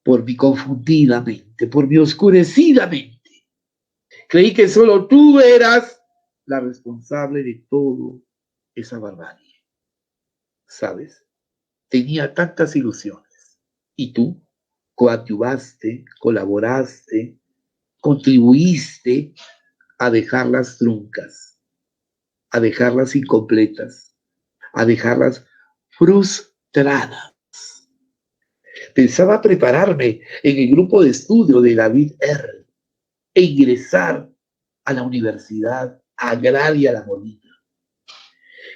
por mi confundida mente, por mi oscurecida mente. Creí que solo tú eras la responsable de todo esa barbarie. ¿Sabes? Tenía tantas ilusiones. Y tú coadyuvaste, colaboraste, contribuiste a dejarlas truncas, a dejarlas incompletas, a dejarlas frustradas. Pensaba prepararme en el grupo de estudio de David R. e ingresar a la Universidad Agraria La Molina.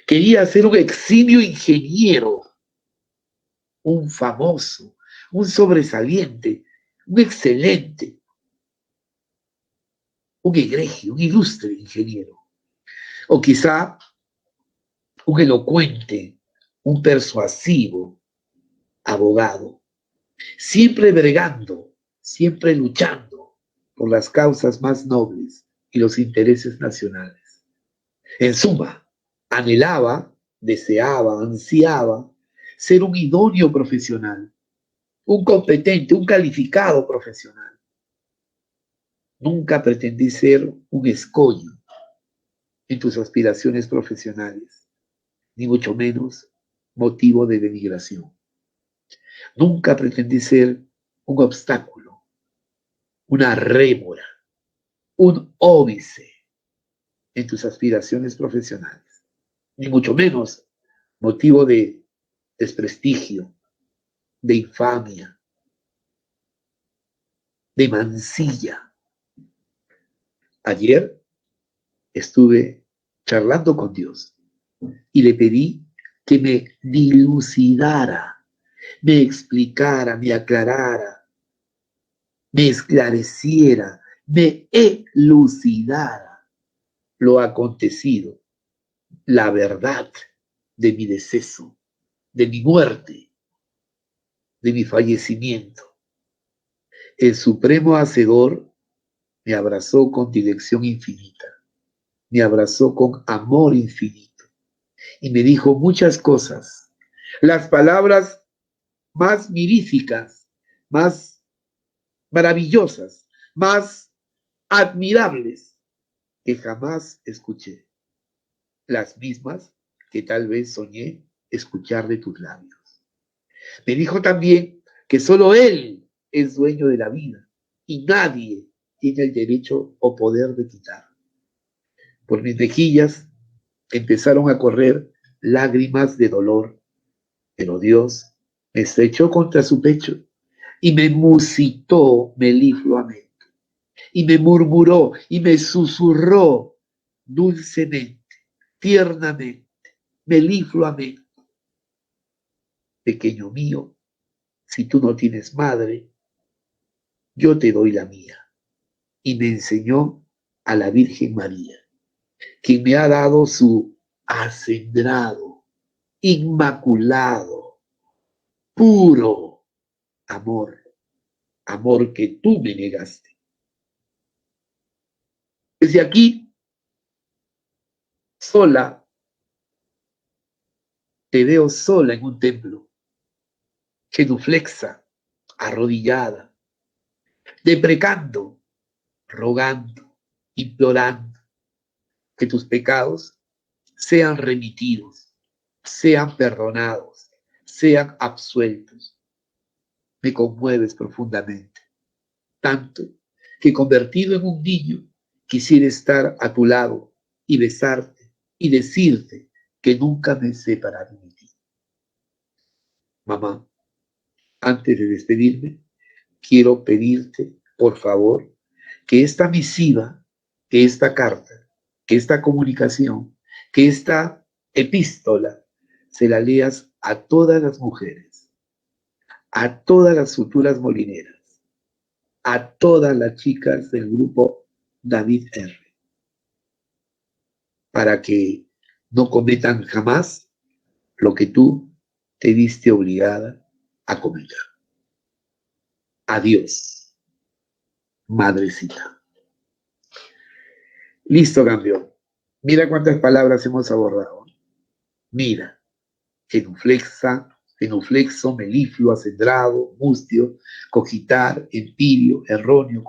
Quería ser un eximio ingeniero, un famoso, un sobresaliente, un excelente, un egregio, un ilustre ingeniero. O quizá un elocuente, un persuasivo abogado, siempre bregando, siempre luchando por las causas más nobles y los intereses nacionales. En suma, anhelaba, deseaba, ansiaba ser un idóneo profesional, un competente, un calificado profesional. Nunca pretendí ser un escollo en tus aspiraciones profesionales, ni mucho menos motivo de denigración. Nunca pretendí ser un obstáculo, una rémora, un óbice en tus aspiraciones profesionales, ni mucho menos motivo de desprestigio, de infamia, de mancilla. Ayer estuve charlando con Dios y le pedí que me dilucidara, me explicara, me aclarara, me esclareciera, me elucidara lo acontecido, la verdad de mi deceso, de mi muerte, de mi fallecimiento. El Supremo Hacedor me abrazó con dirección infinita, me abrazó con amor infinito y me dijo muchas cosas. Las palabras más miríficas, más maravillosas, más admirables que jamás escuché. Las mismas que tal vez soñé escuchar de tus labios. Me dijo también que solo Él es dueño de la vida y nadie tiene el derecho o poder de quitar. Por mis mejillas empezaron a correr lágrimas de dolor, pero Dios me estrechó contra su pecho y me musitó melifluamente, y me murmuró y me susurró dulcemente, tiernamente, melifluamente: pequeño mío, si tú no tienes madre, yo te doy la mía. Y me enseñó a la Virgen María, quien me ha dado su acendrado, inmaculado, puro amor, amor que tú me negaste. Desde aquí, sola, te veo sola en un templo, genuflexa, arrodillada, deprecando, rogando, implorando que tus pecados sean remitidos, sean perdonados, sean absueltos. Me conmueves profundamente, tanto que convertido en un niño quisiera estar a tu lado y besarte y decirte que nunca me separaré de ti. Mamá, antes de despedirme, quiero pedirte, por favor, que esta misiva, que esta carta, que esta comunicación, que esta epístola, se la leas a todas las mujeres, a todas las futuras molineras, a todas las chicas del grupo David R., para que no cometan jamás lo que tú te viste obligada a cometer. Adiós, madrecita. Listo, campeón. Mira cuántas palabras hemos abordado. Mira, genuflexo, melifluo, acendrado, mustio, cogitar, empirio, erróneo,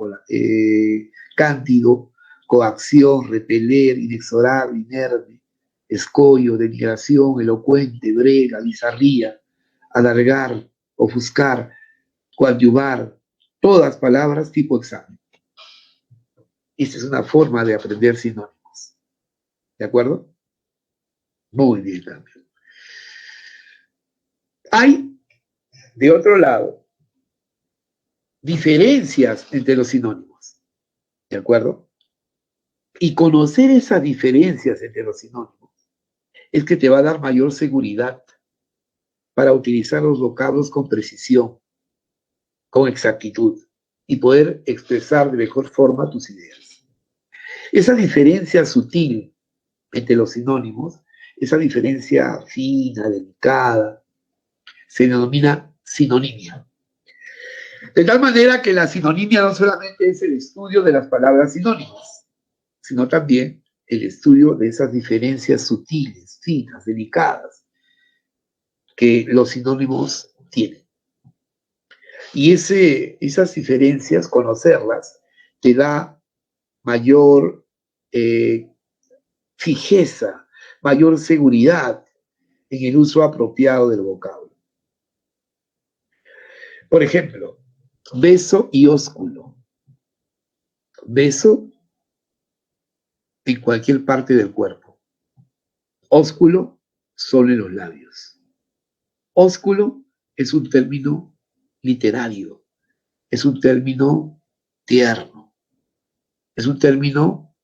cándido, coacción, repeler, inexorable, inerme, escollo, denigración, elocuente, brega, bizarría, alargar, ofuscar, coadyuvar, todas palabras tipo examen. Esta es una forma de aprender sinónimos. ¿De acuerdo? Muy bien, campeón. Hay, de otro lado, diferencias entre los sinónimos. ¿De acuerdo? Y conocer esas diferencias entre los sinónimos es que te va a dar mayor seguridad para utilizar los vocablos con precisión, con exactitud y poder expresar de mejor forma tus ideas. Esa diferencia sutil entre los sinónimos, esa diferencia fina, delicada, se denomina sinonimia. De tal manera que la sinonimia no solamente es el estudio de las palabras sinónimas, sino también el estudio de esas diferencias sutiles, finas, delicadas, que los sinónimos tienen. Y esas diferencias, conocerlas, te da mayor fijeza, mayor seguridad en el uso apropiado del vocablo. Por ejemplo, beso y ósculo. Beso en cualquier parte del cuerpo. Ósculo solo en los labios. Ósculo es un término literario, es un término tierno, es un término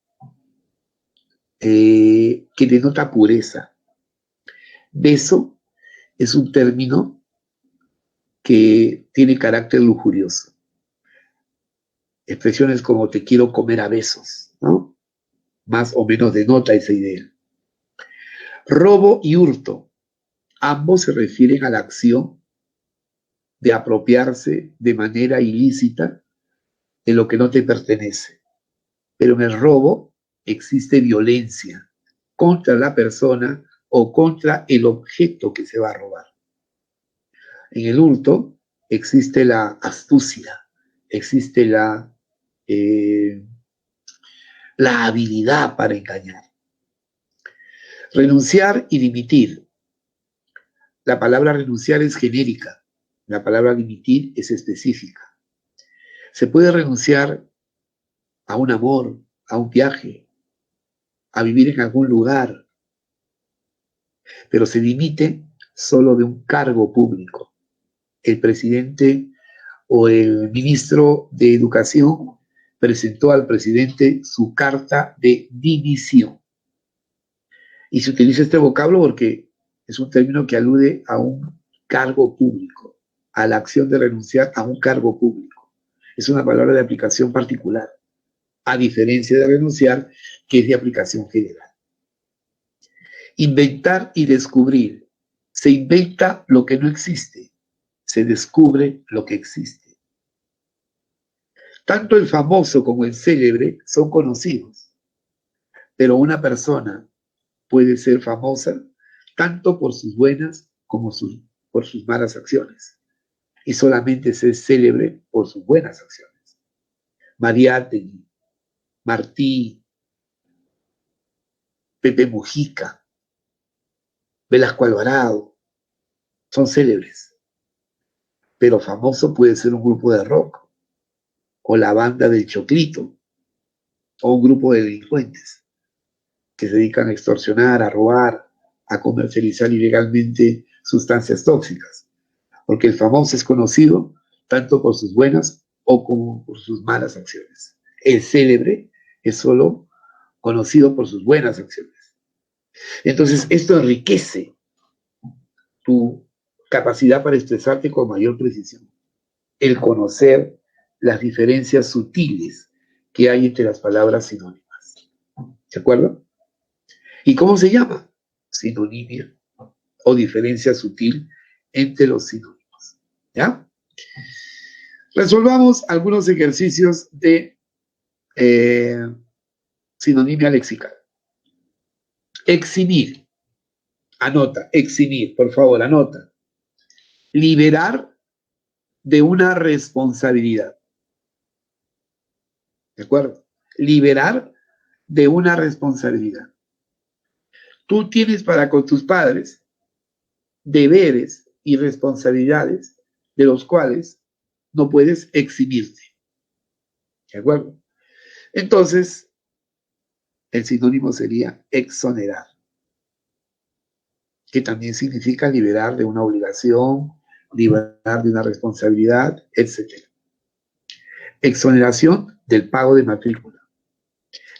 que denota pureza. Beso es un término que tiene carácter lujurioso. Expresiones como te quiero comer a besos, ¿no? Más o menos denota esa idea. Robo y hurto. Ambos se refieren a la acción de apropiarse de manera ilícita de lo que no te pertenece. Pero en el robo existe violencia contra la persona o contra el objeto que se va a robar. En el hurto existe la astucia, existe la habilidad para engañar. Renunciar y dimitir. La palabra renunciar es genérica, la palabra dimitir es específica. Se puede renunciar a un amor, a un viaje, a vivir en algún lugar, pero se dimite solo de un cargo público. El presidente o el ministro de Educación presentó al presidente su carta de dimisión. Y se utiliza este vocablo porque es un término que alude a un cargo público, a la acción de renunciar a un cargo público. Es una palabra de aplicación particular. a diferencia de renunciar, que es de aplicación general. Inventar y descubrir. Se inventa lo que no existe, se descubre lo que existe. Tanto el famoso como el célebre son conocidos, pero una persona puede ser famosa tanto por sus buenas como por sus malas acciones, y solamente ser célebre por sus buenas acciones. Mariátegui, Martí, Pepe Mujica, Velasco Alvarado, son célebres, pero famoso puede ser un grupo de rock, o la banda del Choclito, o un grupo de delincuentes que se dedican a extorsionar, a robar, a comercializar ilegalmente sustancias tóxicas, porque el famoso es conocido tanto por sus buenas o como por sus malas acciones. El célebre es solo conocido por sus buenas acciones. Entonces, esto enriquece tu capacidad para expresarte con mayor precisión. El conocer las diferencias sutiles que hay entre las palabras sinónimas. ¿De acuerdo? ¿Y cómo se llama? Sinonimia o diferencia sutil entre los sinónimos. ¿Ya? Resolvamos algunos ejercicios de sinonimia lexical. Eximir. Anota, eximir, por favor, anota. Liberar de una responsabilidad. ¿De acuerdo? Liberar de una responsabilidad. Tú tienes para con tus padres deberes y responsabilidades de los cuales no puedes eximirte. ¿De acuerdo? Entonces, el sinónimo sería exonerar, que también significa liberar de una obligación, liberar de una responsabilidad, etc. Exoneración del pago de matrícula.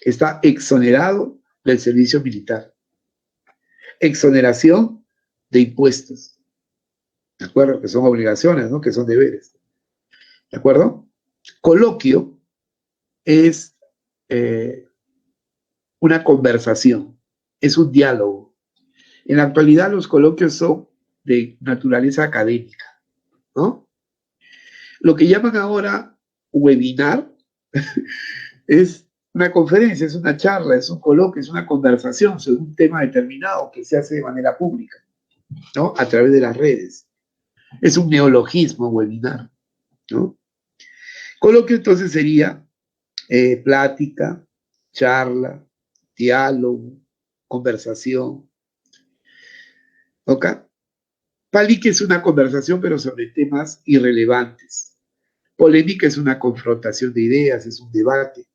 Está exonerado del servicio militar. Exoneración de impuestos. ¿De acuerdo? Que son obligaciones, ¿no? Que son deberes. ¿De acuerdo? Coloquio es una conversación, es un diálogo. En la actualidad los coloquios son de naturaleza académica, ¿no? Lo que llaman ahora webinar es una conferencia, es una charla, es un coloquio, es una conversación sobre un tema determinado que se hace de manera pública, ¿no? A través de las redes. Es un neologismo webinar, ¿no? Coloquio entonces sería plática, charla, diálogo, conversación. ¿Ok? Palique es una conversación, pero sobre temas irrelevantes. Polémica es una confrontación de ideas, es un debate.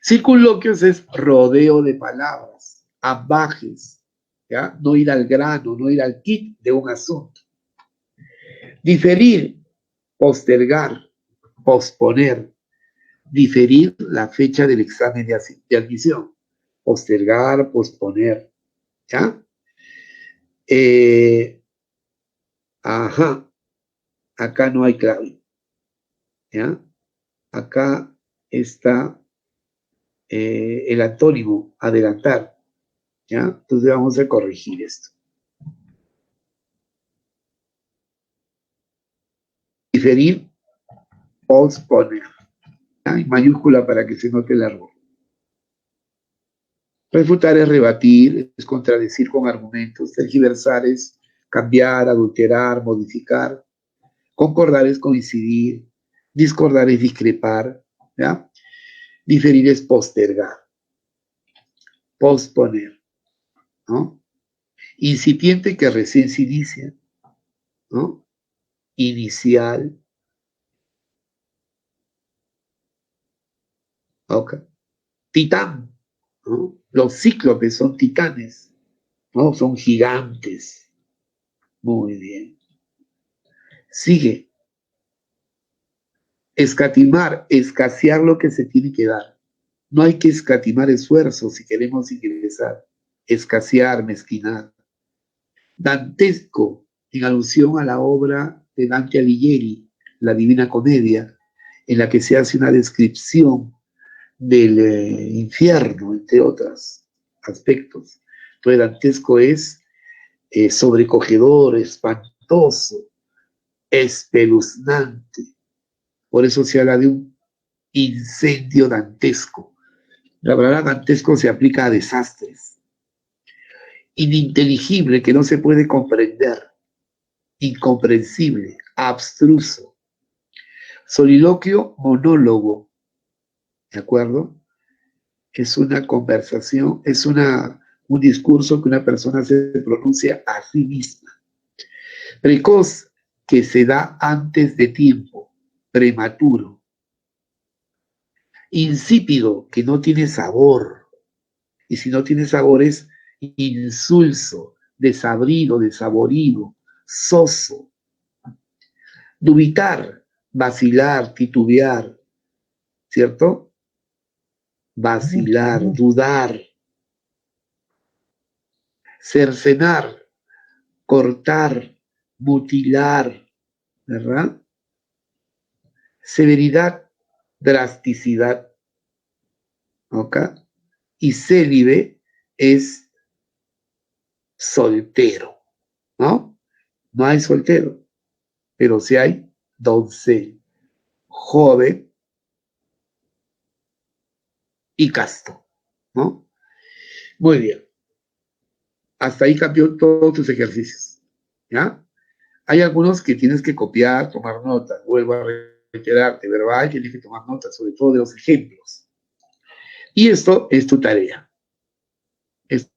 Circunloquios es rodeo de palabras, ambajes, ¿ya? No ir al grano, no ir al kit de un asunto. Diferir, postergar, posponer. Diferir la fecha del examen de admisión. Postergar, posponer. ¿Ya? Ajá. Acá no hay clave. ¿Ya? Acá está el antónimo, adelantar. ¿Ya? Entonces vamos a corregir esto. Diferir, posponer. ¿Ya? En mayúscula para que se note el error. Refutar es rebatir, es contradecir con argumentos. Tergiversar es cambiar, adulterar, modificar. Concordar es coincidir. Discordar es discrepar. ¿Ya? Diferir es postergar. Posponer. ¿No? Incipiente que recién se inicia. ¿No? Inicial. ¿Ok? Titán. ¿No? Los cíclopes son titanes. ¿No? Son gigantes. Muy bien. Sigue. Escatimar, escasear lo que se tiene que dar. No hay que escatimar esfuerzos si queremos ingresar. Escasear, mezquinar. Dantesco, en alusión a la obra de Dante Alighieri, La Divina Comedia, en la que se hace una descripción del infierno, entre otros aspectos. Todo el dantesco es sobrecogedor, espantoso, espeluznante. Por eso se habla de un incendio dantesco. La palabra dantesco se aplica a desastres. Ininteligible, que no se puede comprender. Incomprensible, abstruso. Soliloquio, monólogo. ¿De acuerdo? Es una conversación, es un discurso que una persona se pronuncia a sí misma. Precoz, que se da antes de tiempo, prematuro. Insípido, que no tiene sabor. Y si no tiene sabor es insulso, desabrido, desaborido, soso. Dubitar, vacilar, titubear, ¿cierto? Vacilar, dudar. Cercenar, cortar, mutilar, ¿verdad? Severidad, drasticidad, ¿ok? Y célibe es soltero, ¿no? No hay soltero, pero sí hay doncel, joven y casto, ¿no? Muy bien. Hasta ahí cambió todos tus ejercicios, ¿ya? Hay algunos que tienes que copiar, tomar notas. Vuelvo a reiterarte, verbal, tienes que tomar notas, sobre todo de los ejemplos. Y esto es tu tarea. Esto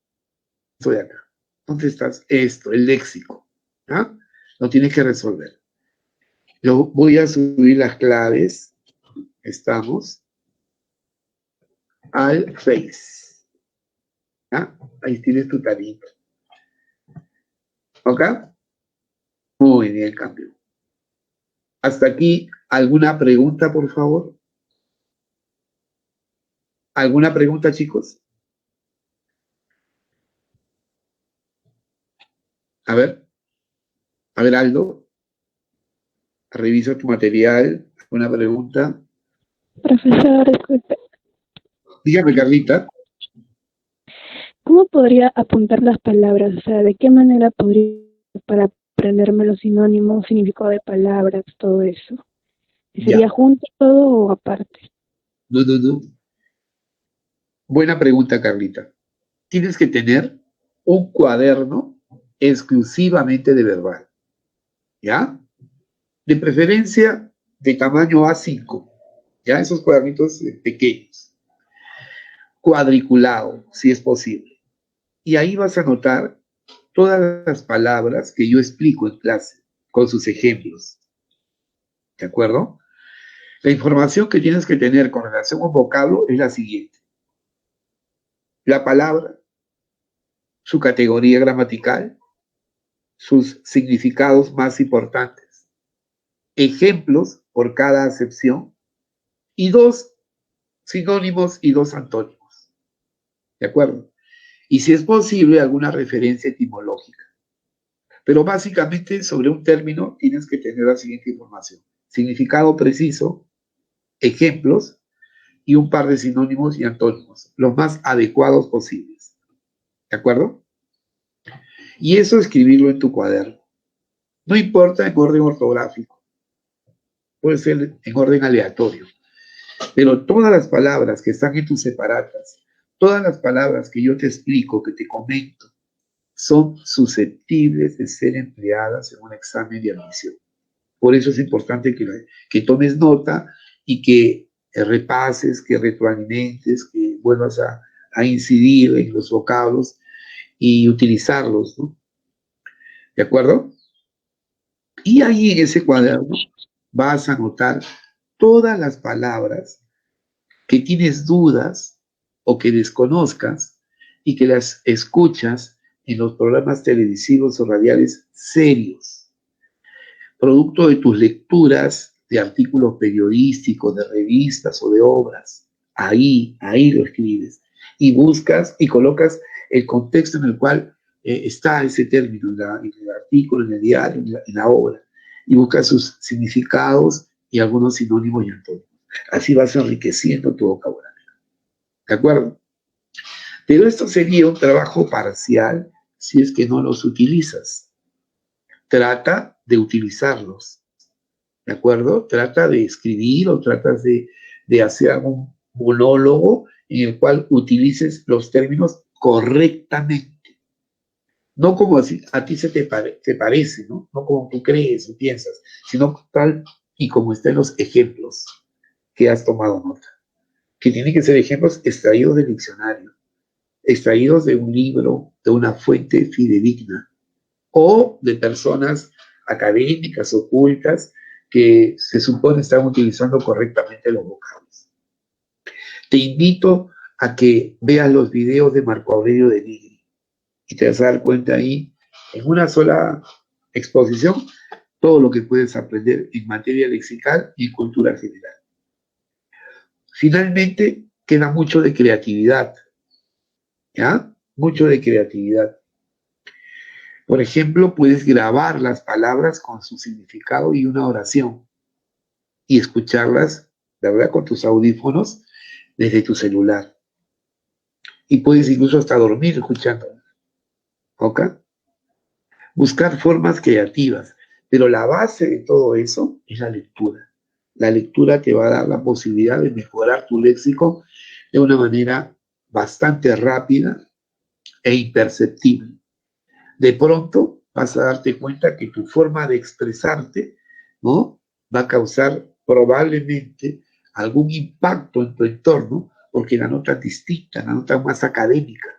de acá. ¿Dónde estás? Esto, el léxico. ¿Ya? Lo tienes que resolver. Yo voy a subir las claves. Estamos al Face. ¿Ya? Ahí tienes tu tarea. ¿Ok? Muy bien, cambio. Hasta aquí, ¿alguna pregunta, por favor? ¿Alguna pregunta, chicos? A ver, Aldo, revisa tu material. ¿Alguna pregunta? Profesor, disculpe, Dígame, Carlita. ¿cómo podría apuntar las palabras? O sea, ¿de qué manera podría para aprenderme los sinónimos, significado de palabras, todo eso? ¿Sería Ya. junto todo o aparte? No. Buena pregunta, Carlita. Tienes que tener un cuaderno exclusivamente de verbal. ¿Ya? De preferencia de tamaño A5. ¿Ya? Esos cuadernitos pequeños. Cuadriculado, si es posible. Y ahí vas a anotar todas las palabras que yo explico en clase, con sus ejemplos. ¿De acuerdo? La información que tienes que tener con relación a un vocablo es la siguiente. La palabra, su categoría gramatical, sus significados más importantes, ejemplos por cada acepción y 2 sinónimos y 2 antónimos. ¿De acuerdo? Y si es posible, alguna referencia etimológica. Pero básicamente sobre un término tienes que tener la siguiente información. Significado preciso, ejemplos y un par de sinónimos y antónimos, los más adecuados posibles. ¿De acuerdo? Y eso escribirlo en tu cuaderno. No importa en orden ortográfico, puede ser en orden aleatorio, pero todas las palabras que están en tus separatas, todas las palabras que yo te explico, que te comento, son susceptibles de ser empleadas en un examen de admisión. Por eso es importante que tomes nota y que repases, que retroalimentes, que vuelvas a incidir en los vocablos y utilizarlos, ¿no? ¿De acuerdo? Y ahí en ese cuaderno vas a anotar todas las palabras que tienes dudas o que desconozcas y que las escuchas en los programas televisivos o radiales serios, producto de tus lecturas de artículos periodísticos, de revistas o de obras. Ahí lo escribes y buscas y colocas el contexto en el cual está ese término en el artículo, en el diario, en la obra, y buscas sus significados y algunos sinónimos y antónimos. Así vas enriqueciendo tu vocabulario. ¿De acuerdo? Pero esto sería un trabajo parcial si es que no los utilizas. Trata de utilizarlos, ¿de acuerdo? Trata de escribir o tratas de hacer algún monólogo en el cual utilices los términos correctamente. No como así, a ti te parece, ¿no? No como tú crees o piensas, sino tal y como están los ejemplos que has tomado nota. Que tienen que ser ejemplos extraídos del diccionario, extraídos de un libro, de una fuente fidedigna, o de personas académicas ocultas que se supone están utilizando correctamente los vocablos. Te invito a que veas los videos de Marco Aurelio de Nigri y te vas a dar cuenta ahí, en una sola exposición, todo lo que puedes aprender en materia lexical y en cultura general. Finalmente, queda mucho de creatividad, ¿ya? Mucho de creatividad. Por ejemplo, puedes grabar las palabras con su significado y una oración y escucharlas, la verdad, con tus audífonos desde tu celular. Y puedes incluso hasta dormir escuchándolas, ¿ok? Buscar formas creativas, pero la base de todo eso es la lectura. La lectura te va a dar la posibilidad de mejorar tu léxico de una manera bastante rápida e imperceptible. De pronto vas a darte cuenta que tu forma de expresarte, ¿no?, va a causar probablemente algún impacto en tu entorno, porque la nota es distinta, la nota es más académica.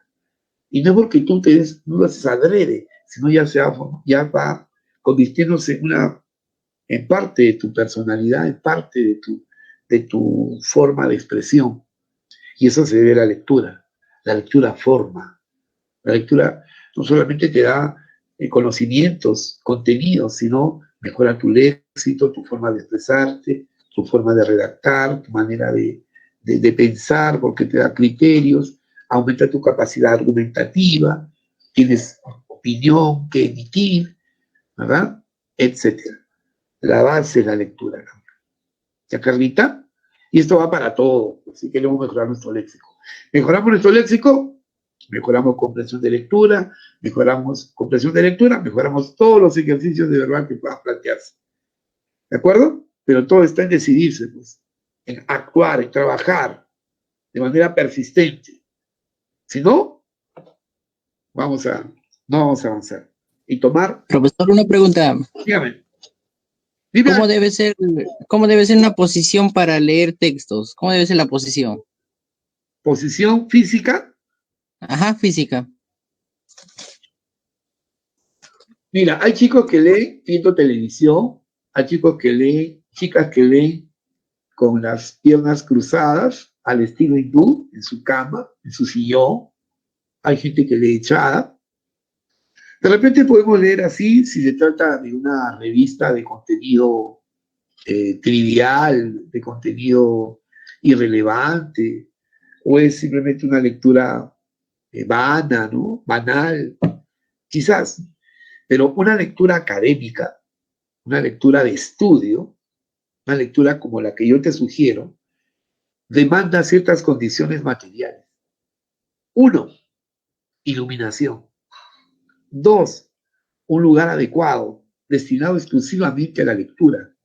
Y no es porque tú no lo haces adrede, sino ya va convirtiéndose en parte de tu personalidad, en parte de tu forma de expresión. Y eso se debe a la lectura. La lectura forma. La lectura no solamente te da conocimientos, contenidos, sino mejora tu léxico, tu forma de expresarte, tu forma de redactar, tu manera de pensar, porque te da criterios, aumenta tu capacidad argumentativa, tienes opinión que emitir, ¿verdad? Etcétera. La base es la lectura. ¿Ya, Carlita? Y esto va para todo, así que debemos mejorar nuestro léxico. Mejoramos nuestro léxico, mejoramos comprensión de lectura, mejoramos todos los ejercicios de verbal que puedan plantearse. ¿De acuerdo? Pero todo está en decidirse, pues, en actuar, en trabajar de manera persistente. Si no, no vamos a avanzar. Y tomar, Profesor, una pregunta. dígame, ¿Cómo debe ser una posición para leer textos? ¿Cómo debe ser la posición? posición física. Ajá, física. Mira, hay chicos que leen viendo televisión, hay chicas que leen con las piernas cruzadas al estilo hindú, en su cama, en su sillón. Hay gente que lee echada. De repente podemos leer así si se trata de una revista de contenido trivial, de contenido irrelevante, o es simplemente una lectura vana, ¿no? Banal, quizás. Pero una lectura académica, una lectura de estudio, una lectura como la que yo te sugiero, demanda ciertas condiciones materiales. 1, iluminación. 2, un lugar adecuado, destinado exclusivamente a la lectura,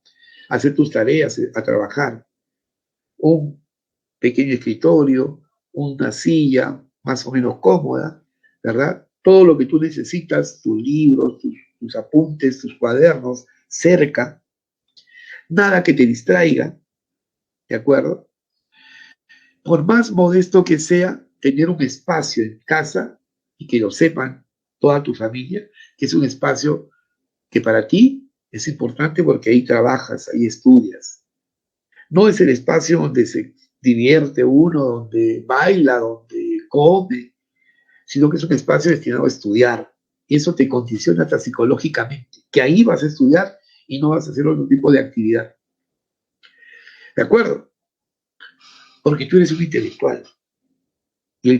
a hacer tus tareas, a trabajar. Un pequeño escritorio, una silla más o menos cómoda, ¿verdad? Todo lo que tú necesitas, tus libros, tus apuntes, tus cuadernos, cerca. Nada que te distraiga, ¿de acuerdo? Por más modesto que sea, tener un espacio en casa, y que lo sepan toda tu familia, que es un espacio que para ti es importante porque ahí trabajas, ahí estudias. No es el espacio donde se divierte uno, donde baila, donde come, sino que es un espacio destinado a estudiar. Y eso te condiciona hasta psicológicamente, que ahí vas a estudiar y no vas a hacer otro tipo de actividad. ¿De acuerdo? Porque tú eres un intelectual. Y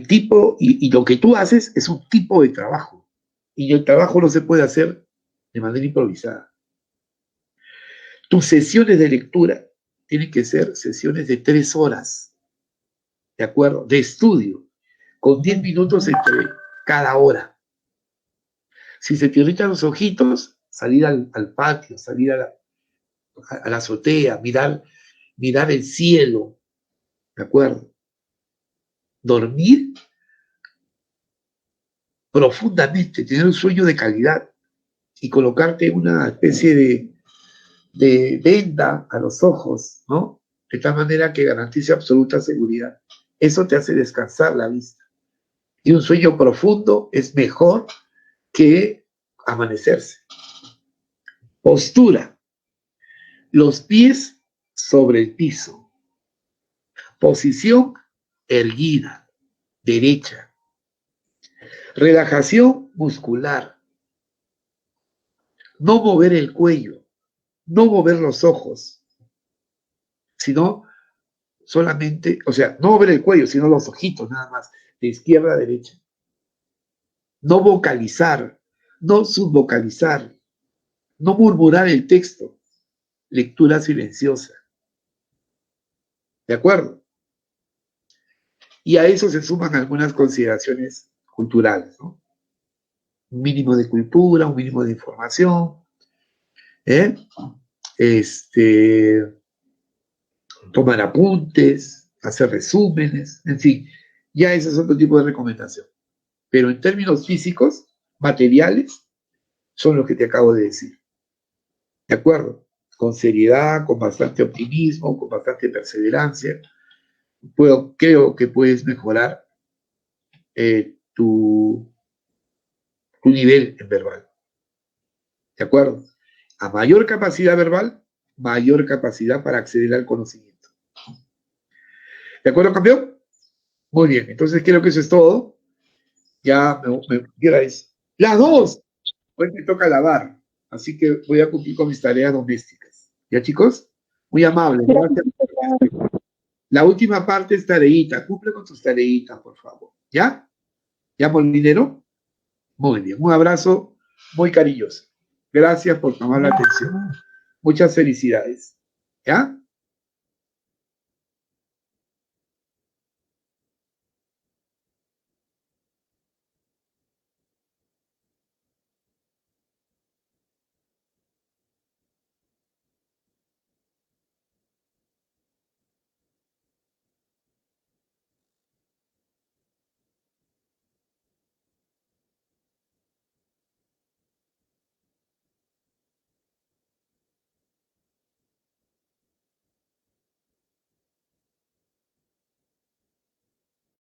y lo que tú haces es un tipo de trabajo. Y el trabajo no se puede hacer de manera improvisada. Tus sesiones de lectura tienen que ser sesiones de 3 horas. ¿de acuerdo? De estudio, con 10 minutos entre cada hora. Si se te irritan los ojitos, salir al patio, salir a la azotea, mirar el cielo, ¿de acuerdo? Dormir profundamente, tener un sueño de calidad y colocarte una especie de venda a los ojos, ¿no? De tal manera que garantice absoluta seguridad. Eso te hace descansar la vista. Y un sueño profundo es mejor que amanecerse. Postura. Los pies sobre el piso. Posición erguida, derecha. Relajación muscular. No mover el cuello, no mover los ojos, sino solamente, o sea, no mover el cuello, sino los ojitos nada más, de izquierda a derecha. No vocalizar, no subvocalizar, no murmurar el texto, lectura silenciosa. ¿De acuerdo? Y a eso se suman algunas consideraciones culturales, ¿no? Un mínimo de cultura, un mínimo de información, tomar apuntes, hacer resúmenes, en fin, ya ese es otro tipo de recomendación. Pero en términos físicos, materiales, son los que te acabo de decir. ¿De acuerdo? Con seriedad, con bastante optimismo, con bastante perseverancia, creo que puedes mejorar tu nivel en verbal. ¿De acuerdo? A mayor capacidad verbal, mayor capacidad para acceder al conocimiento. ¿De acuerdo, campeón? Muy bien, entonces creo que eso es todo. Ya ¿qué hora es? ¡Las 2! Hoy me toca lavar, así que voy a cumplir con mis tareas domésticas. ¿Ya, chicos? Muy amables. Gracias. La última parte es tareita. Cumple con tus tareitas, por favor. ¿Ya? ¿Ya, Molinero? Muy bien. Un abrazo muy cariñoso. Gracias por tomar la atención. Muchas felicidades. ¿Ya?